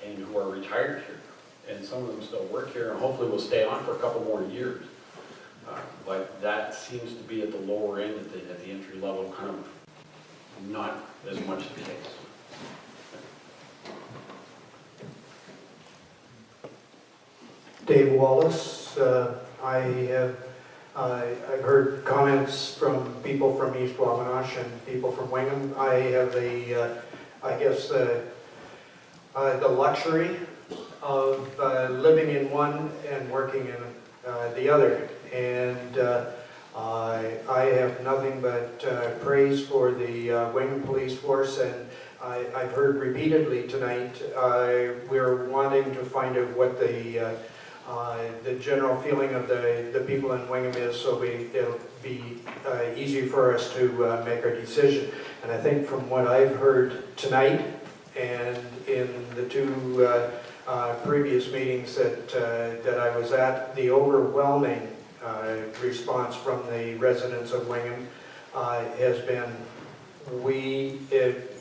and who are retired here. And some of them still work here and hopefully will stay on for a couple more years. But that seems to be at the lower end, at the entry level, kind of not as much the case. Dave Wallace. I've heard comments from people from East Wawanosh and people from Wingham. I have the luxury of living in one and working in the other. And I have nothing but praise for the Wingham Police Force, and I've heard repeatedly tonight we're wanting to find out what the general feeling of the people in Wingham is, so it'll be easy for us to make our decision. And I think from what I've heard tonight and in the two previous meetings that I was at, the overwhelming response from the residents of Wingham has been,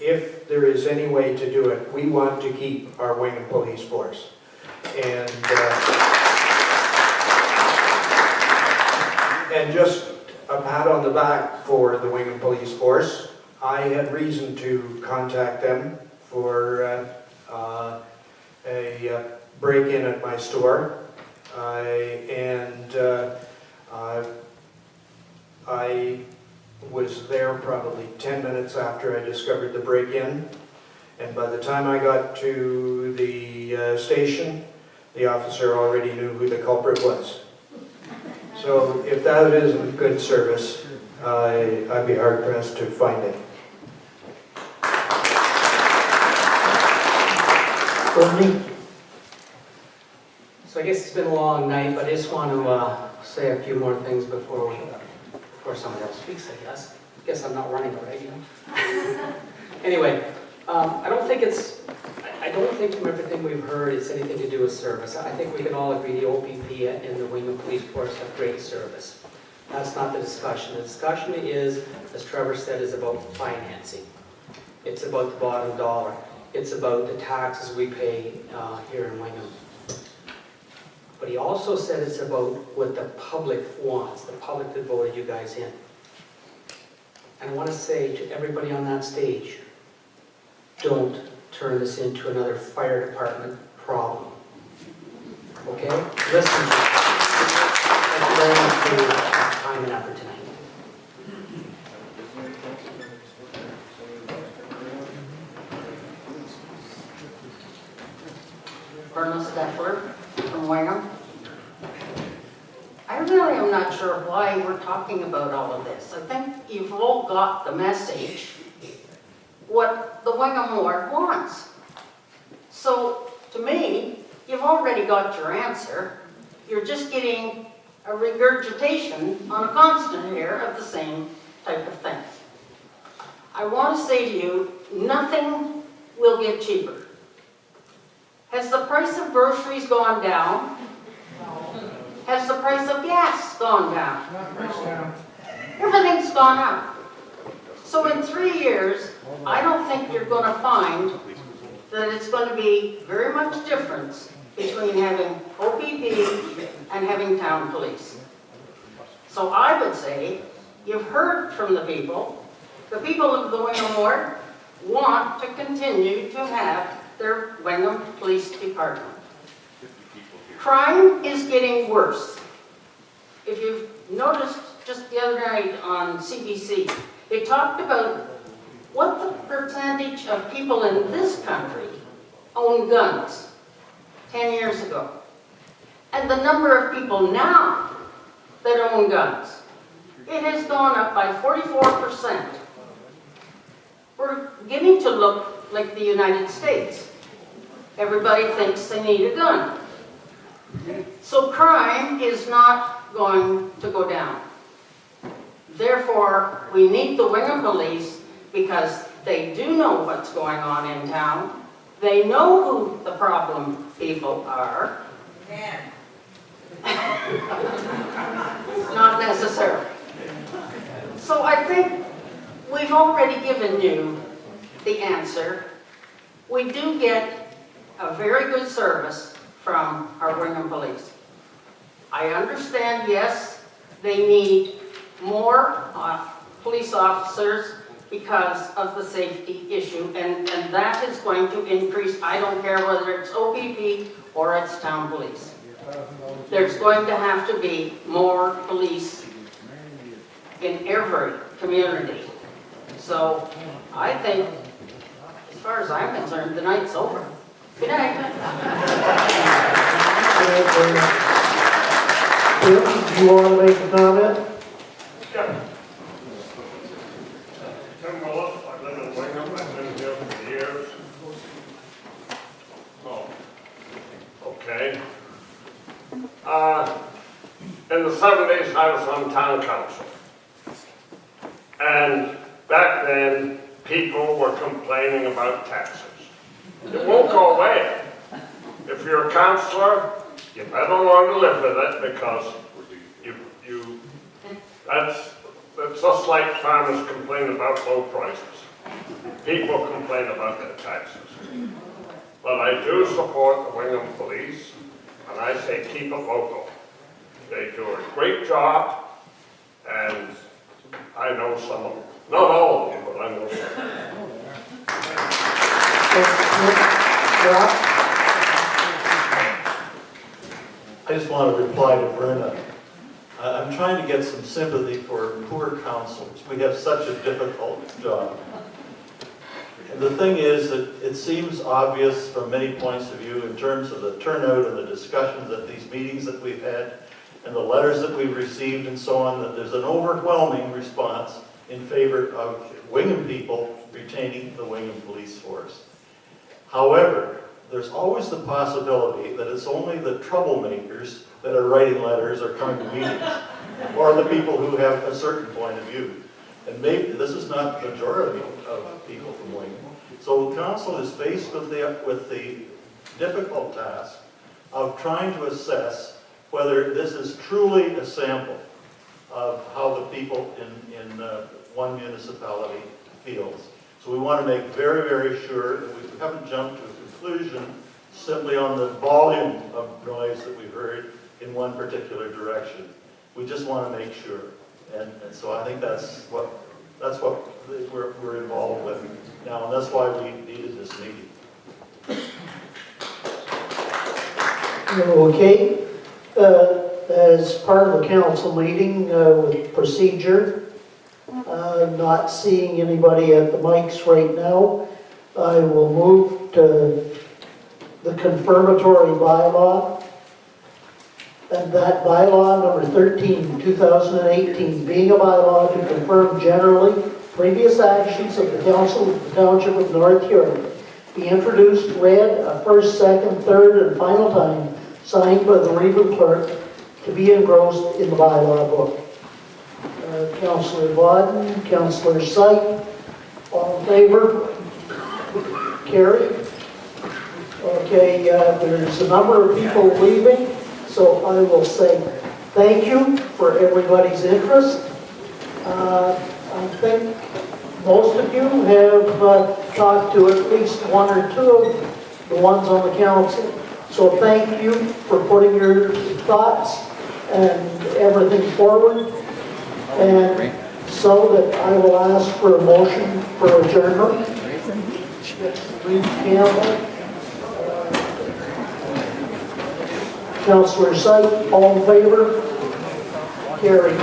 if there is any way to do it, we want to keep our Wingham Police Force. And And just a pat on the back for the Wingham Police Force. I had reason to contact them for a break-in at my store. I was there probably 10 minutes after I discovered the break-in. And by the time I got to the station, the officer already knew who the culprit was. So if that isn't good service, I'd be hard-pressed to find it. Bernie? So I guess it's been a long night, but I just want to say a few more things before someone else speaks, I guess. I guess I'm not running already. Anyway, I don't think from everything we've heard it's anything to do with service. I think we can all agree the OPP and the Wingham Police Force have great service. That's not the discussion. The discussion is, as Trevor said, is about financing. It's about the bottom dollar. It's about the taxes we pay here in Wingham. But he also said it's about what the public wants, the public that voted you guys in. And I want to say to everybody on that stage, don't turn this into another fire department problem. Okay? Listen to me. Thank you very much for your time and effort tonight. Ernest Steffler from Wingham. I really am not sure why we're talking about all of this. I think you've all got the message, what the Wingham Ward wants. So, to me, you've already got your answer. You're just getting a regurgitation on a constant here of the same type of thing. I want to say to you, nothing will get cheaper. Has the price of groceries gone down? Has the price of gas gone down? Everything's gone up. So in 3 years, I don't think you're going to find that it's going to be very much difference between having OPP and having town police. So I would say, you've heard from the people of the Wingham Ward want to continue to have their Wingham Police Department. Crime is getting worse. If you've noticed just the other night on CBC, they talked about what the percentage of people in this country own guns 10 years ago. And the number of people now that own guns, it has gone up by 44%. We're beginning to look like the United States. Everybody thinks they need a gun. So crime is not going to go down. Therefore, we need the Wingham Police because they do know what's going on in town. They know who the problem people are. Not necessarily. So I think we've already given you the answer. We do get a very good service from our Wingham Police. I understand, yes, they need more police officers because of the safety issue, and that is going to increase. I don't care whether it's OPP or it's town police. There's going to have to be more police in every community. So I think, as far as I'm concerned, the night's over. Good night. Tim, do you want to make a comment? Yeah. Tim Willis, I live in Wingham, I've been here for years. Oh, okay. In the 70s, I was on town council. And back then, people were complaining about taxes. It won't go away. If you're a councillor, you better learn to live with it because that's just like farmers complain about low prices. People complain about their taxes. But I do support the Wingham Police, and I say keep it local. They do a great job, And I know some of them, not all of them, but I know some. I just want to reply to Verna. I'm trying to get some sympathy for poor counselors. We have such a difficult job. And the thing is that it seems obvious from many points of view in terms of the turnout and the discussions at these meetings that we've had and the letters that we've received and so on, that there's an overwhelming response in favor of Wingham people retaining the Wingham Police Force. However, there's always the possibility that it's only the troublemakers that are writing letters or coming to meetings, or the people who have a certain point of view. And maybe this is not the majority of people from Wingham. So council is faced with the difficult task of trying to assess whether this is truly a sample of how the people in one municipality feels. So we want to make very, very sure that we haven't jumped to a conclusion simply on the volume of noise that we've heard in one particular direction. We just want to make sure. And so I think that's what we're involved with now, and that's why we needed this meeting. Okay. As part of a council meeting with procedure, not seeing anybody at the mics right now, I will move to the confirmatory bylaw. And that bylaw number 13, 2018, being a bylaw to confirm generally previous actions of the council of the Township of North York, be introduced, read a first, second, third, and final time, signed by the Reeve clerk, to be engrossed in the bylaw book. Councillor Vodden, Councillor Syke, all in favor? Carried. Okay, there's a number of people leaving, so I will say thank you for everybody's interest. I think most of you have talked to at least one or two of the ones on the council. So thank you for putting your thoughts and everything forward. And so that I will ask for a motion for adjournment. Reeve Campbell. Councillor Syke, all in favor? Carried.